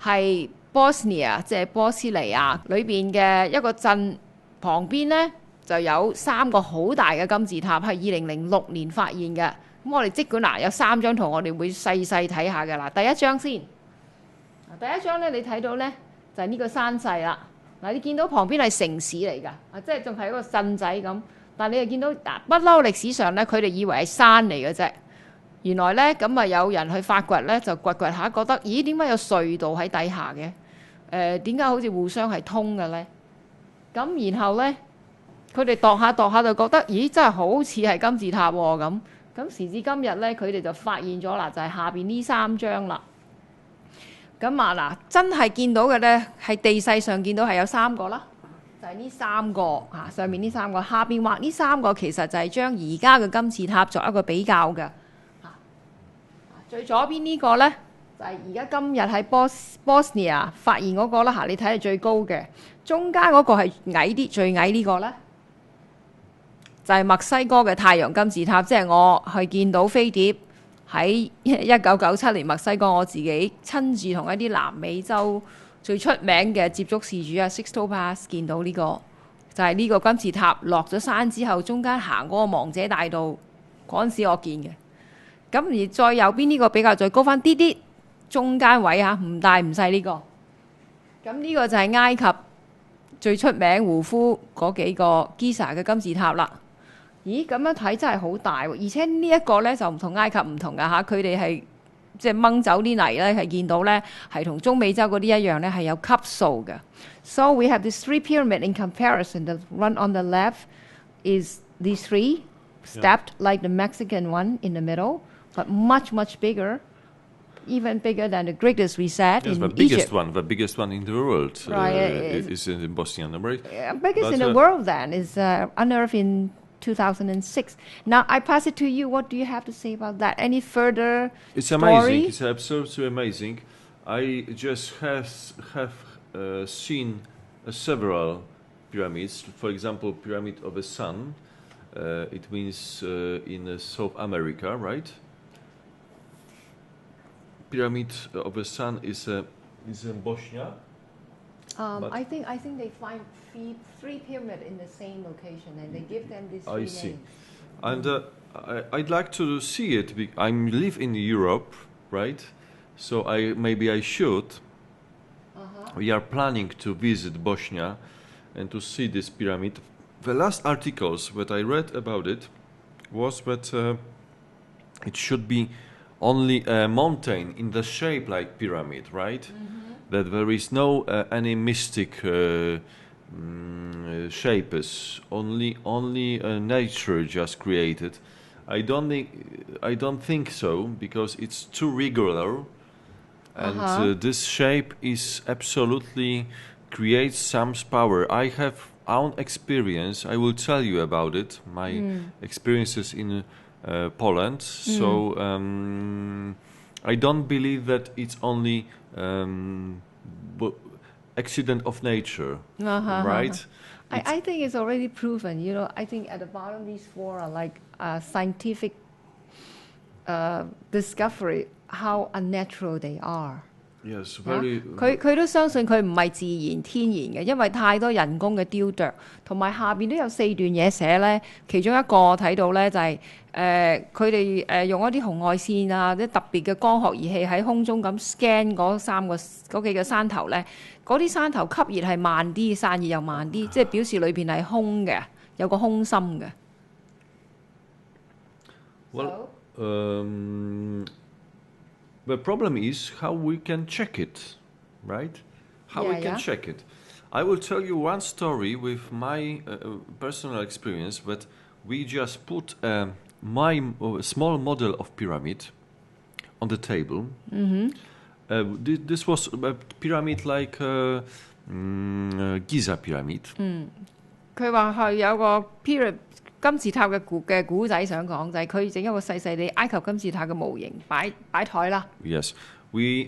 係 Bosnia 即係波斯尼亞裏邊嘅一個鎮旁邊咧就有3個好大嘅金字塔，係2006年發現嘅。咁我哋即管有3張圖，我哋會細細睇下嘅啦。第一張先，第一張咧你睇到咧就係呢個山勢啦。嗱，你見到旁邊係城市嚟㗎，即係仲係一個鎮仔咁。但你又見到不嬲歷史上咧，佢哋以為係山嚟嘅啫。原來咧咁有人去發掘咧，就掘下覺得，咦，點解有隧道喺底下嘅？點解好似互相係通嘅咧？咁然後咧，佢哋度下就覺得，咦，真係好似係金字塔喎咁。時至今日咧，佢哋就發現咗啦，就係下邊呢3張啦。咁真係見到嘅咧，係地勢上見到係有3個啦。就係呢3個上面呢3個，下邊畫呢3個其實就係將而家嘅金字塔作一個比較嘅。最左邊呢個呢，就係而家今日喺Bosnia發現嗰個啦。你睇係最高嘅，中間嗰個係矮啲，最矮呢個呢，就係墨西哥嘅太陽金字塔。即係我去見到飛碟喺1997年墨西哥，我自己親自同一啲南美洲最出名嘅接觸事主Sixto Paz 見到呢個，就係呢個金字塔落咗山之後，中間行嗰個亡者大道嗰陣時我見嘅。咁而再右邊呢個比較再高翻啲啲，中間位唔大唔細呢個。咁呢個就係埃及最出名胡夫嗰幾個 Giza 嘅金字塔啦。咦，咁樣睇真係好大喎！而且呢一個呢，就唔同埃及唔同㗎嚇，佢哋係即係掹走啲泥咧，係見到咧係同中美洲嗰啲一樣咧，係有級數嘅。So we have these 3 pyramids in comparison. The one on the left is these 3 stepped like the Mexican one in the middle, but much bigger, even bigger than the greatest we said in Egypt. The biggest one in the world is in Bosnia, right? Biggest in the world then is unearthed in 2006. Now I pass it to you. What do you have to say about that? Any further It's story? Amazing. It's absolutely amazing. I just have seen several pyramids. For example, Pyramid of the Sun. It means in South America, right? Pyramid of the Sun is in Bosnia. I think they find 3 pyramids in the same location, and they give them these 3 I names. see. And I'd like to see it. I live in Europe, right? So maybe I should. We are planning to visit Bosnia and to see this pyramid. The last articles that I read about it was that it should be only a mountain in the shape like pyramid, right? That there is no any mystic shapes, only nature just created. I don't think so, because it's too regular, and this shape is absolutely creates some power. I have own experience. I will tell you about it. My experiences in Poland. So I don't believe that it's only accident of nature, right? I think it's already proven. You know, I think at the bottom these four are like scientific discovery how unnatural they are. Yes, very. 佢都相信佢唔係自然天然嘅，因為太多人工嘅雕琢，同埋下邊都有4段嘢寫咧。其中一個我睇到咧就係佢哋用一啲紅外線啊，啲特別嘅光學儀器喺空中咁 scan 嗰幾個山頭咧，嗰啲山頭吸熱係慢啲，散熱又慢啲，即係表示裏邊係空嘅，有個空心嘅。Well, the problem is how we can check it, right? How we can check it. I will tell you one story with my personal experience, but we just put my small model of pyramid on the table. This was a pyramid like Giza pyramid. 佢話係有個 pyramid 金字塔嘅古仔想講，就係佢整一個細細地埃及金字塔嘅模型擺台啦。Yes, we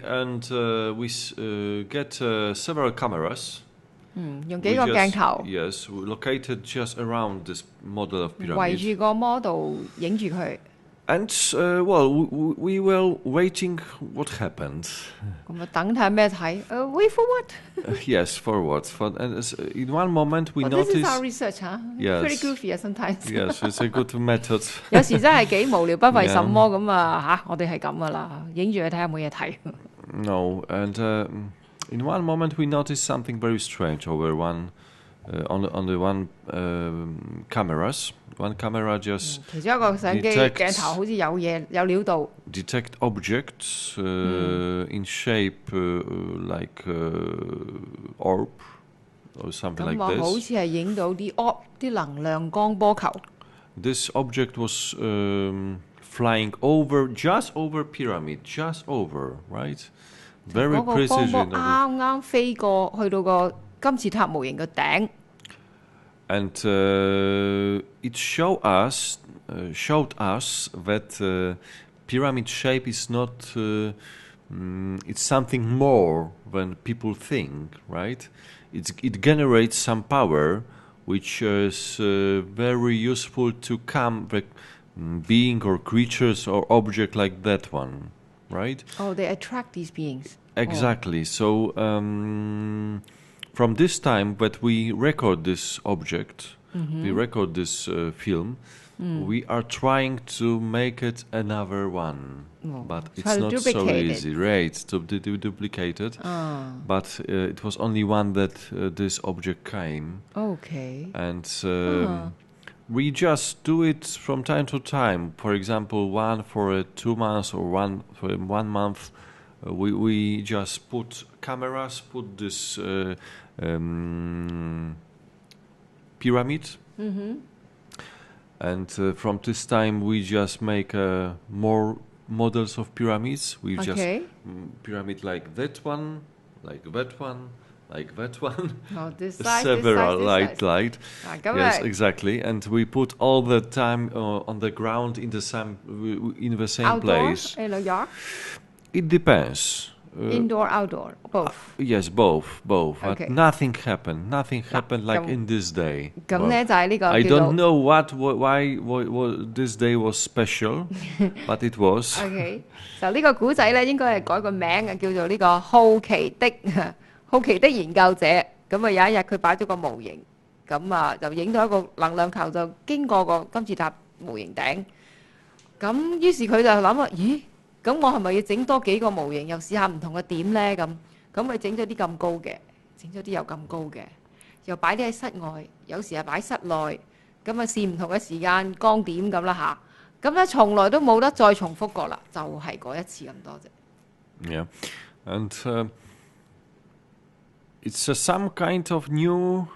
get several cameras. 用幾個鏡頭。Yes, we located just around this model of pyramid. 圍住個 model 影住佢。And well, we were waiting what happened. 咁啊，等睇下咩睇？Wait for what? Yes, for what? And in one moment we noticed. This is our research, huh? Yes. Pretty goofy sometimes. Yes, it's a good method. 有時真係幾無聊，不為什麼咁啊嚇！我哋係咁噶啦，影住佢睇下冇嘢睇。No, and in one moment we noticed something very strange over on the one cameras. One camera just 其中一個相機鏡頭好似有嘢有料到。Detect objects in shape like orb or something like this. 咁好似係影到啲能量光波球。This object was flying just over pyramid, just over, right? Very precision. 嗰個光波啱啱飛過去到個金字塔模型嘅頂。And it showed us that pyramid shape is not. It's something more than people think, right? It generates some power, which is very useful to being or creatures or object like that one, right? Oh, they attract these beings. Exactly. So. From this time that we record this object, we record this film, we are trying to make it another one. But it's not so easy, right? To duplicate it. But it was only one that this object came. Okay. And we just do it from time to time. For example, one for 2 months or one for 1 month. We just put cameras, put this pyramid, and from this time we just make more models of pyramids. We just pyramid like that one, like that one, like that one. Oh, this size, several this light. Yes, exactly. And we put all the time on the ground in the same place. In New York. It depends. Indoor, outdoor, both. Yes, both. Okay. But nothing happened. Nothing happened like in this day. 咁咧就係呢個 I don't know why this day was special, but it was. Okay. 就呢個古仔咧，應該係改個名嘅，叫做呢個好奇的研究者。咁啊有一日佢擺咗個模型，咁啊就影到一個能量球就經過個金字塔模型頂。咁於是佢就諗啊，咦？咁我係咪要整多幾個模型，又試下唔同嘅點咧？咁佢整咗啲咁高嘅，整咗啲又咁高嘅，又擺啲喺室外，有時係擺室內，咁啊試唔同嘅時間光點咁啦嚇。咁咧從來都冇得再重複過啦，就係嗰一次咁多啫。Yeah, and it's some kind of new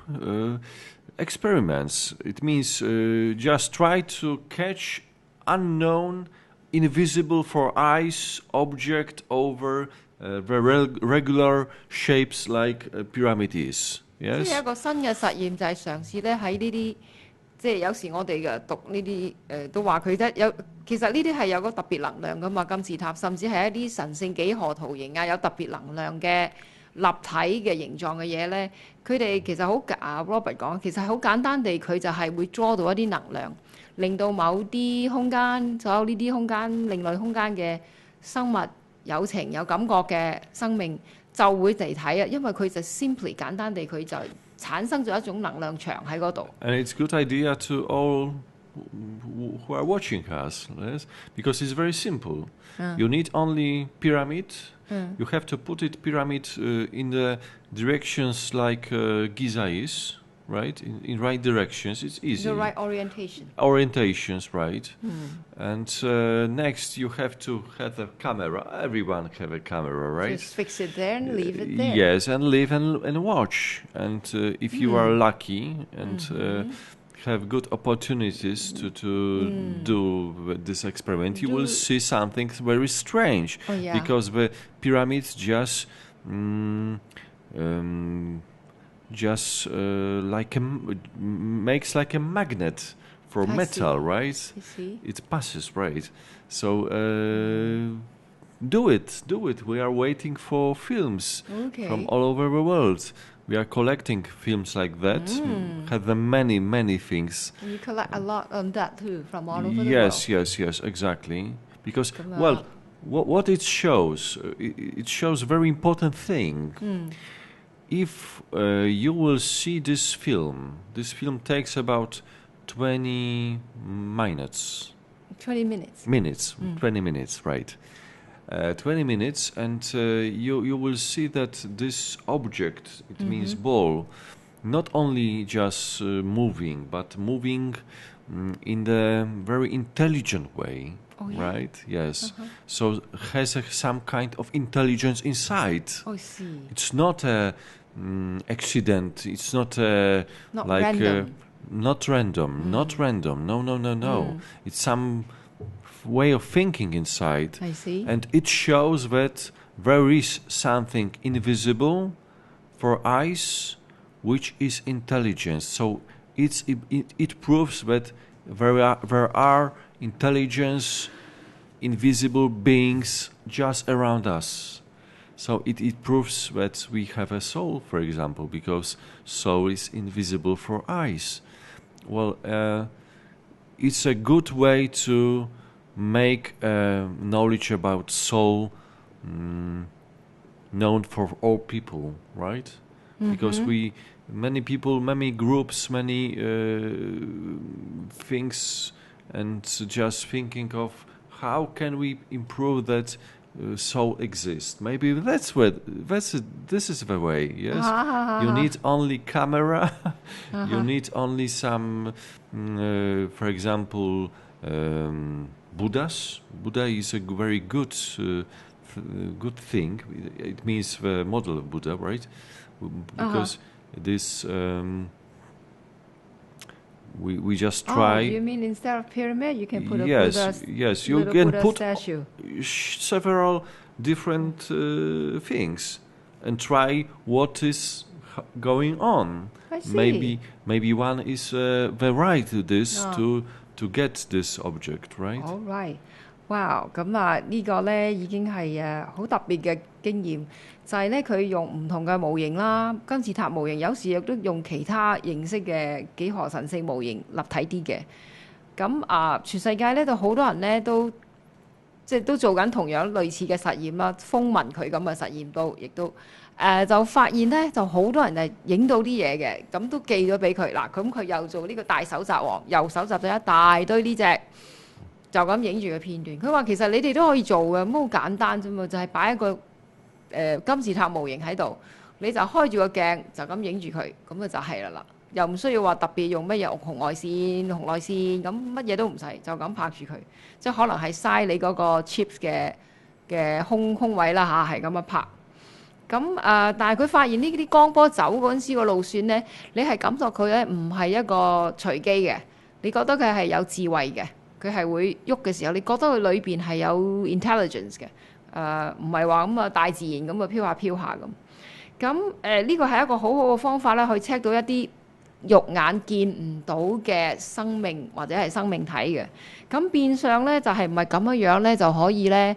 experiments. It means just try to catch unknown. Invisible for eyes object over the regular shapes like a pyramid is. Yes. 即係一個新嘅實驗，就係嘗試咧喺呢啲即係有時我哋嘅讀呢啲都話佢得有，其實呢啲係有個特別能量噶嘛，金字塔甚至係一啲神聖幾何圖形啊，有特別能量嘅立體嘅形狀嘅嘢咧，佢哋其實好Robert 講，其實好簡單地，佢就係會 draw 到一啲能量，令到某啲空間，所有呢啲空間、另類空間嘅生物有情有感覺嘅生命就會嚟睇啊，因為佢就 simply 簡單地佢就產生咗一種能量場喺嗰度。And it's good idea to all who are watching us, yes? Because it's very simple. You need only pyramid. You have to put it pyramid in the directions like Giza is, right? In right directions, it's easy. The right orientation. Orientations, right? And next you have to have a camera. Everyone have a camera, right? Just fix it there and leave it there. Yes, and live and watch. And if you are lucky and have good opportunities to do this experiment, you will see something very strange. Oh, yeah. Because the pyramids just makes like a magnet for metal, right? I see. It passes, right? So do it. We are waiting for films from all over the world. We are collecting films like that. Have many things. And you collect a lot on that too, from all over the world. Yes, exactly. Because what it shows, it shows a very important thing. If you will see this film takes about 20 minutes. 20 minutes. 20 minutes, right. 20 minutes, and you will see that this object, it means ball, not only just moving, but moving in the very intelligent way, right? Yes. So has some kind of intelligence inside. I see. It's not a accident. It's not like random. Not random. No. It's some way of thinking inside. I see. And it shows that there is something invisible for eyes, which is intelligence. So it proves that there are intelligence, invisible beings just around us. So it proves that we have a soul, for example, because soul is invisible for eyes. Well, it's a good way to make knowledge about soul known for all people, right? Because many people, many groups, many things, and just thinking of how can we improve that soul exists. Maybe this is the way. Yes, you need only camera. You need only some, for example, Buddhas. Buddha is a very good thing. It means the model of Buddha, right? Because this we just try. You mean instead of pyramid, you can put a yes, you can Buddha put statue. Several different things and try what is going on. I see. Maybe one is the right to this to get this object, right? All right. Wow！ 咁呢個呢已經係好特別嘅經驗，就係呢佢用唔同嘅模型啦，金字塔模型，有時亦都用其他形式嘅幾何神聖模型立體啲嘅。咁全世界呢都好多人呢都都做緊同樣類似嘅實驗啦，風聞佢咁嘅實驗都亦都就發現呢就好多人係影到啲嘢嘅，咁都寄咗俾佢嗱，咁佢又做呢個大搜集王，又搜集咗一大堆呢隻。就咁影住個片段，佢話其實你哋都可以做嘅，咁好簡單啫嘛，就係擺一個金字塔模型喺度，你就開住個鏡就咁影住佢，咁就係啦，又唔需要話特別用乜嘢紅外線、紅內線，咁乜嘢都唔使，就咁拍住佢，即係可能係嘥你嗰個 chips 嘅空位啦嚇，係咁樣拍。咁但係佢發現呢啲光波走嗰陣時個路線呢，你係感覺佢咧唔係一個隨機嘅，你覺得佢係有智慧嘅。佢係會喐嘅時候，你覺得佢裏邊係有 intelligence 嘅，唔係話咁大自然咁飄下飄下咁。咁呢個係一個好好嘅方法啦，去 check 到一啲肉眼見唔到嘅生命或者係生命體嘅。咁變相咧就係唔係咁樣咧就可以咧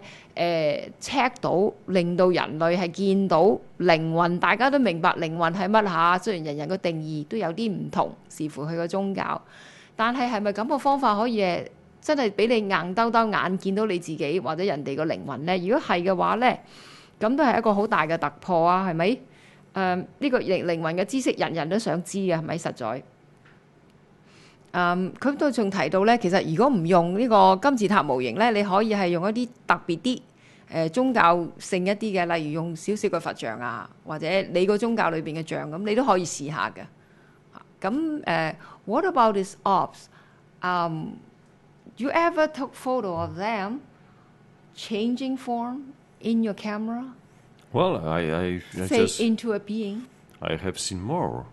check 到，令到人類係見到靈魂。大家都明白靈魂係乜嚇，雖然人人個定義都有啲唔同，視乎佢個宗教。但係咪咁個方法可以真係俾你硬兜兜眼見到你自己或者人哋個靈魂咧？如果係嘅話咧，咁都係一個好大嘅突破啊，係咪？呢個靈魂嘅知識，人人都想知嘅，係咪實在？佢都仲提到咧，其實如果唔用呢個金字塔模型咧，你可以係用一啲特別啲宗教性一啲嘅，例如用少少嘅佛像啊，或者你個宗教裏邊嘅像咁，你都可以試下嘅。咁what about these orbs? You ever took photo of them changing form in your camera? Well, I Fade just into a being. I have seen more.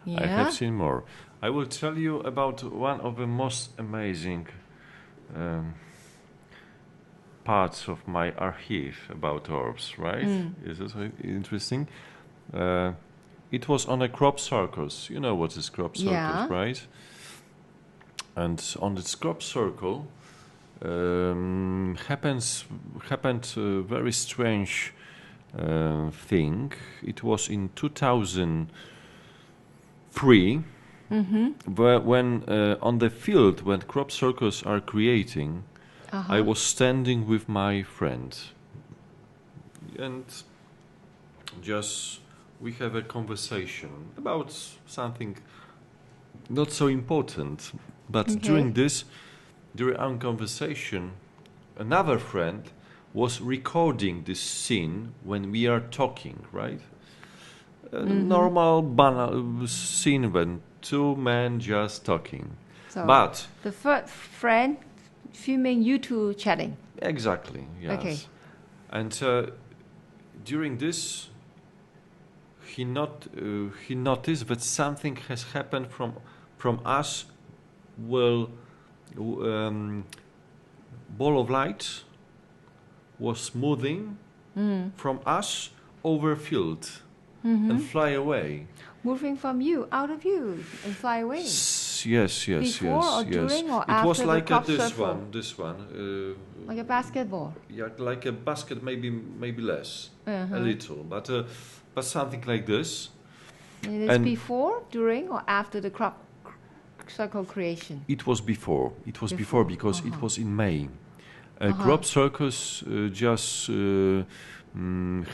Yeah. I have seen more. I will tell you about one of the most amazing parts of my archive about orbs, right? Is it interesting? It was on a crop circus. You know what is crop circus, Yeah. right? And on this crop circle happened a very strange thing. It was in 2003 when on the field when crop circles are creating, I was standing with my friend and just we have a conversation about something not so important, but during our conversation, another friend was recording this scene when we are talking, right? A normal, banal scene when two men just talking. So But the first friend filming you two chatting. exactly, yes. Okay. And during this, he noticed that something has happened from us. Well, ball of light was moving from us over field and fly away. Moving from you, out of you, and fly away. Yes. Before or during or It after was the like crop this circle? one. Like a basketball. Yeah, like a basket, maybe less, a little, but something like this. And it is And- before, during, or after the crop circle creation? It was before. It was before because it was in May. Crop circus just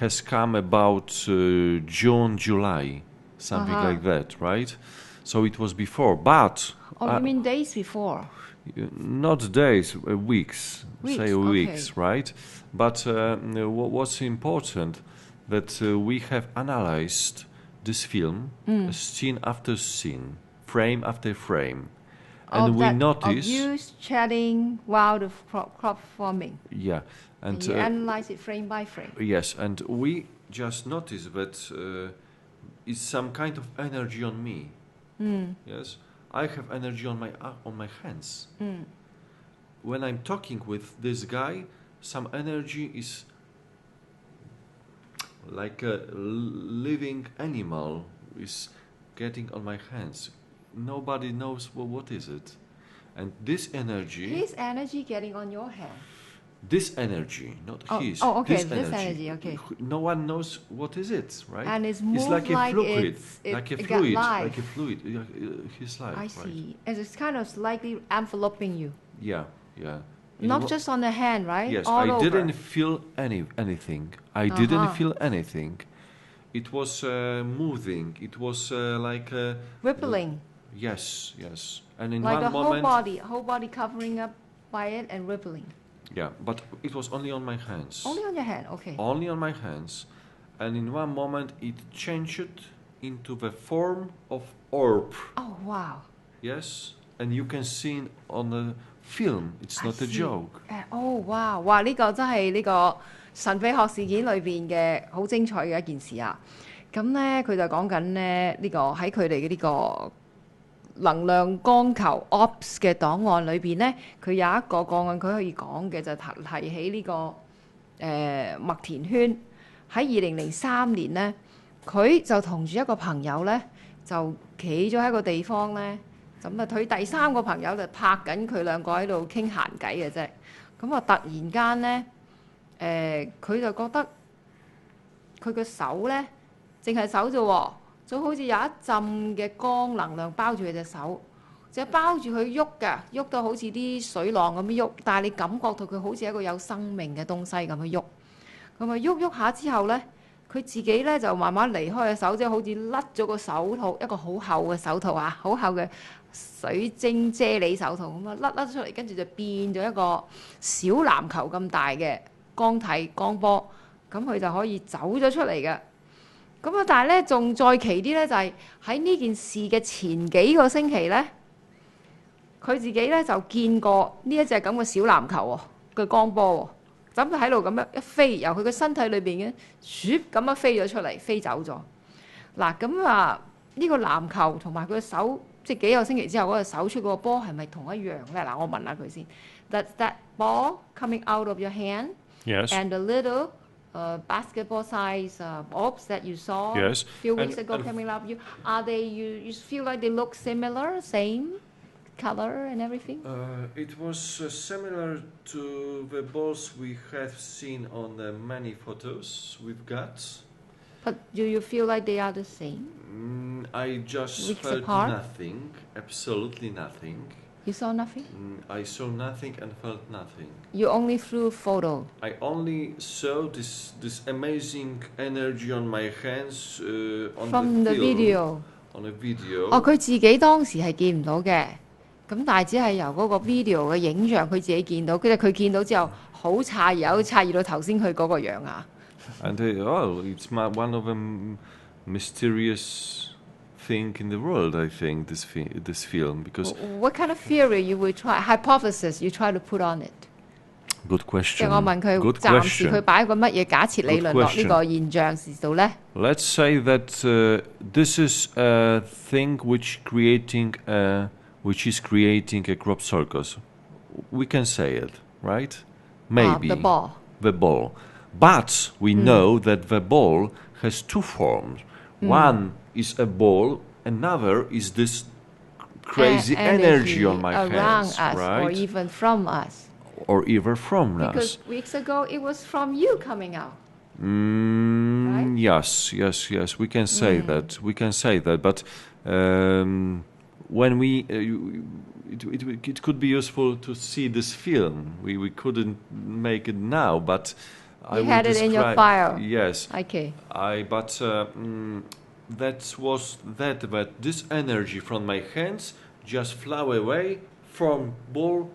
has come about June, July, something like that, right? So it was before, but Oh, you mean days before? not days, weeks. Weeks, Say okay. weeks, right? But what's important that we have analyzed this film, scene after scene, frame after frame, and we Of notice, you chatting while the crop forming. yeah, And you analyze it frame by frame. yes, and we just noticed that it's some kind of energy on me. Yes, I have energy on my hands. When I'm talking with this guy, some energy is like a living animal is getting on my hands. Nobody knows what is it, and this energy. His energy getting on your hand. This energy, not his. Oh, okay, this energy, okay. No one knows what is it, right? And it's It's moved like a like fluid, it like a got fluid, life. like a fluid. His life, I right? see. And it's kind of slightly enveloping you. Yeah. Not just on the hand, right? Yes, All I over. didn't feel anything. I didn't feel anything. It was moving. It was like Rippling. yes. And in Like one the moment, whole body covering up by it and rippling. yeah, but it was only on my hands. Only on your hand, okay. Only on my hands, and in one moment it changed into the form of orb. Oh, wow. Yes, and you can see it on the film. It's not a joke. Oh, wow. 哇！呢個真係呢個神秘學事件裏邊嘅好精彩嘅一件事啊！咁咧，佢就講緊咧呢個喺佢哋嘅呢個能量光球 Ops 嘅檔案裏邊咧，佢有一個個案佢可以講嘅就提起呢、個麥田圈喺2003年咧，佢就同住一個朋友咧就企咗喺個地方咧，咁啊佢第三個朋友就拍緊佢兩個喺度傾閒偈嘅啫。咁啊突然間咧，佢就覺得佢個手咧，淨係手啫喎，就好似有一陣嘅光能量包住佢隻手，就包住佢喐㗎，喐到好似啲水浪咁樣喐，但係你感覺到佢好似一個有生命嘅東西咁樣喐。咁啊喐下之後咧，佢自己咧就慢慢離開隻手，即係好似甩咗個手套，一個好厚嘅手套啊，好厚嘅水晶啫喱手套咁啊，甩出嚟，跟住就變咗一個小籃球咁大嘅光體光波，咁佢就可以走咗出嚟嘅。咁啊，但係咧仲再奇啲咧，就係喺呢件事嘅前幾個星期咧，佢自己咧就見過呢一隻咁嘅小籃球喎嘅光波喎，咁就喺度咁樣一飛，由佢嘅身體裏邊嘅唰咁樣飛咗出嚟，飛走咗。嗱咁啊，呢個籃球同埋佢嘅手，即係幾個星期之後嗰個手出嗰個波係咪同一樣咧？嗱，我問下佢先。That ball coming out of your hand, Yes. and the little basketball size orbs that you saw Yes. few weeks And- ago and- coming up, are they? You feel like they look similar, same color and everything? It was similar to the balls we have seen on the many photos we've got. But do you feel like they are the same? I just Weeks felt apart? nothing, absolutely nothing. You saw nothing? I saw nothing and felt nothing. You only flew photo. I only saw this amazing energy on my hands on From the film, video. On a video. 哦，佢自己當時係見唔到嘅，咁但係只係由嗰個 video 嘅影像佢自己見到，跟住佢見到之後好詫異，好詫異到頭先佢嗰個樣啊！ And it's one of the mysterious thing in the world, I think, this film, because What kind of theory you will try, hypothesis you try to put on it？ good 即 question. 係我問佢 Good 暫時佢 question. 擺個乜嘢假設理論 Good 落 question. 呢個現象時度咧？ Let's say that this is a thing which is creating a crop circus. We can say it, right? Maybe The ball. The ball. But we know that the ball has two forms. One is a ball, another is this crazy energy on my around hands, us right? or even from us. Or even from Because us. weeks ago it was from you coming out. Mm, yes, we can say that. We can say that, but when we, it could be useful to see this film. We couldn't make it now, but I You will had it in your describe- file. Yes, Okay. that was that this energy from my hands just flew away from ball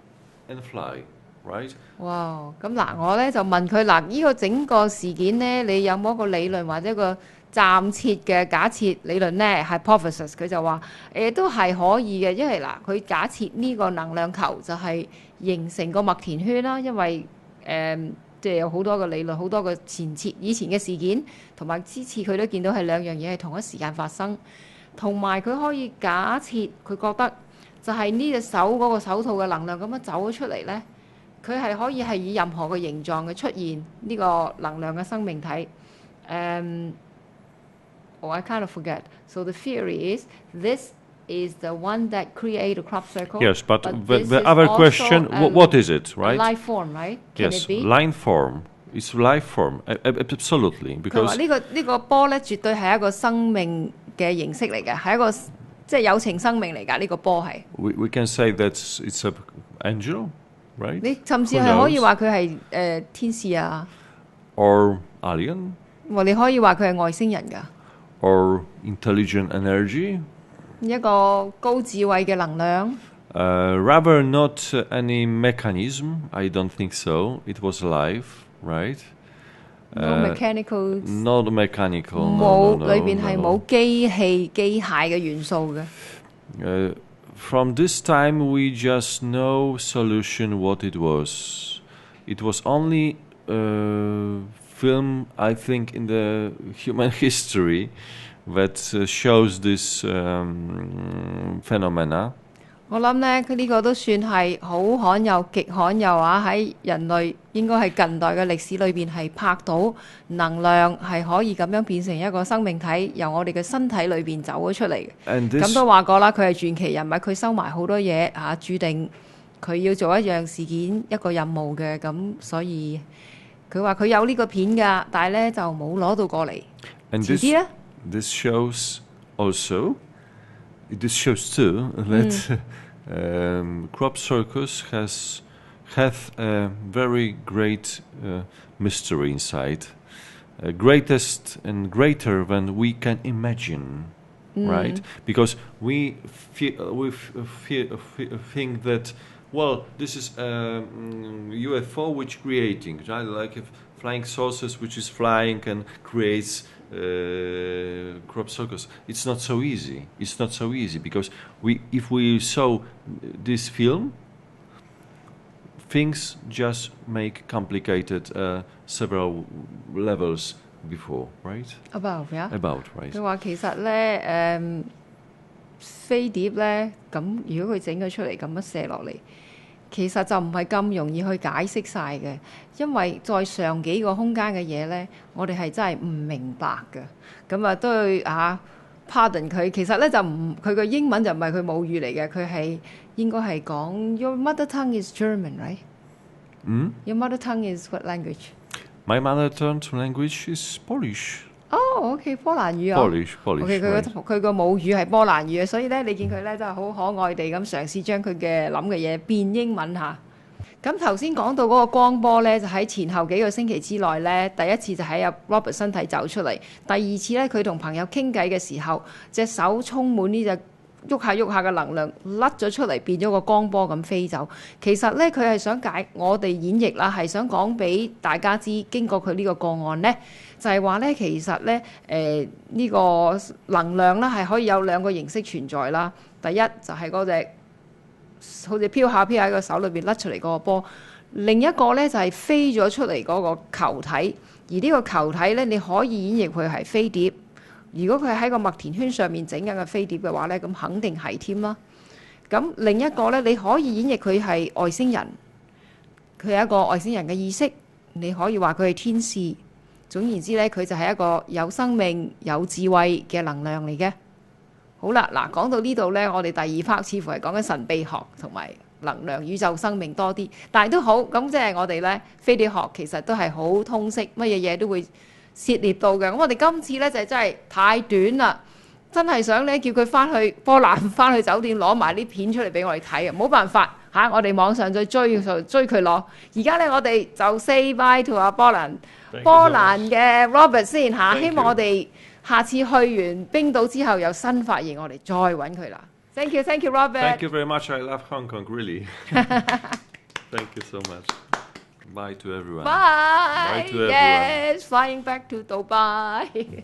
and fly, right? 哇！咁嗱，我咧就問佢嗱，呢個整個事件咧，你有冇一個理論或者一個暫設嘅假設理論咧 ？hypothesis 佢就話都係可以嘅，因為嗱，佢假設呢個能量球就係形成個麥田圈啦，因為即係有好多個理論，好多個以前嘅事件，同埋之前佢都見到係兩樣嘢係同一時間發生，同埋佢可以假設佢覺得就係呢隻手嗰個手套嘅能量咁樣走咗出嚟咧，佢係可以係以任何嘅形狀嘅出現呢個能量嘅生命體。I kind of forget. So the theory is this is the one that create a crop circle. Yes, but this the is other also question, what is it, a right? life form, right? Can Yes, it be? line form. It's life form, absolutely. 佢話 Because 呢個波咧，絕對係一個生命嘅形式嚟嘅，係一個即係有情生命嚟㗎。呢個波係 we can say that it's an angel, right? 你甚至 Who 係可以 knows? 話佢係天使啊， Or alien, 你可以話佢係外星人㗎， or intelligent energy. 一個高智慧嘅能量。Rather not any mechanism. I don't think so. It was life, right? No mechanical， Not mechanical. 冇 no, 裏邊係 no. 冇機械嘅元素嘅。 From this time, we just know solution what it was. It was only film, I think, in the human history that shows this phenomena. 我諗咧，佢呢個都算係好罕有、極罕有啊！喺人類應該係近代嘅歷史裏邊係拍到能量係可以咁樣變成一個生命體，由我哋嘅身體裏邊走咗出嚟嘅。咁都話過啦，佢係傳奇人物，佢收埋好多嘢嚇，註定佢要做一樣事件、一個任務嘅。咁所以佢話佢有呢個片㗎，但係咧就冇攞到過嚟。遲啲咧 This shows also. This shows too that crop circus have a very great mystery inside, greatest and greater than we can imagine, right? Because we think that, well, this is a UFO which creating, right? Like flying saucers which is flying and creates crop circles. It's not so easy. It's not so easy because if we saw this film, things just make complicated several levels before, right? About, yeah. About, right. 佢話其實咧，飛碟咧，咁如果佢整咗出嚟咁樣射落嚟，其實就唔係咁容易去解釋晒嘅，因為再上幾個空間嘅嘢咧，我哋係真係唔明白嘅。咁啊都要pardon 佢，其實咧就唔佢個英文就唔係佢母語嚟嘅，佢係應該係講 Your mother tongue is German, right? Your mother tongue is what language? My mother tongue language is Polish. OK， 波蘭語啊。Polish。OK， 佢個母語係波蘭語嘅，所以咧你見佢咧真係好可愛地咁嘗試將佢嘅諗嘅嘢變英文嚇。咁頭先講到嗰個光波咧，就喺前後幾個星期之內咧，第一次就喺阿 Robert 身體走出嚟，第二次咧佢同朋友傾偈嘅時候，隻手充滿呢隻喐下嘅能量甩咗出嚟，變咗個光波咁飛走。其實咧佢係想我哋演繹啦，係想講俾大家知，經過佢呢個個案咧。就係話咧，其實咧，呢個能量咧係可以有兩個形式存在啦。第一就係嗰隻好似飄下喺個手裏邊甩出嚟嗰個波，另一個咧就係飛咗出嚟嗰個球體。而呢個球體咧，你可以演繹佢係飛碟。如果佢係喺個麥田圈上面整緊嘅飛碟嘅話咧，咁肯定係添啦。咁另一個咧，你可以演繹佢係外星人，佢係一個外星人嘅意識，你可以話佢係天使。總言之咧，佢就係一個有生命、有智慧嘅能量嚟嘅。好啦，嗱講到呢度咧，我哋第二 part 似乎係講緊神秘學同埋能量、宇宙生命多啲，但係都好咁，即係我哋咧飛碟學其實都係好通識，乜嘢嘢都會涉獵到嘅。咁我哋今次咧就真係太短啦，真係想咧叫佢翻去波蘭，翻去酒店攞埋啲片出嚟俾我哋睇啊！冇辦法嚇，我哋網上再追佢攞。而家咧我哋就 say bye to 阿波蘭嘅 Robert 先嚇，希望我哋下次去完冰島之後有新發現，我哋再揾佢啦。Thank you, Robert. Thank you very much. I love Hong Kong, really. Thank you so much. Bye to everyone. Bye. Bye to everyone. Yes, flying back to Dubai.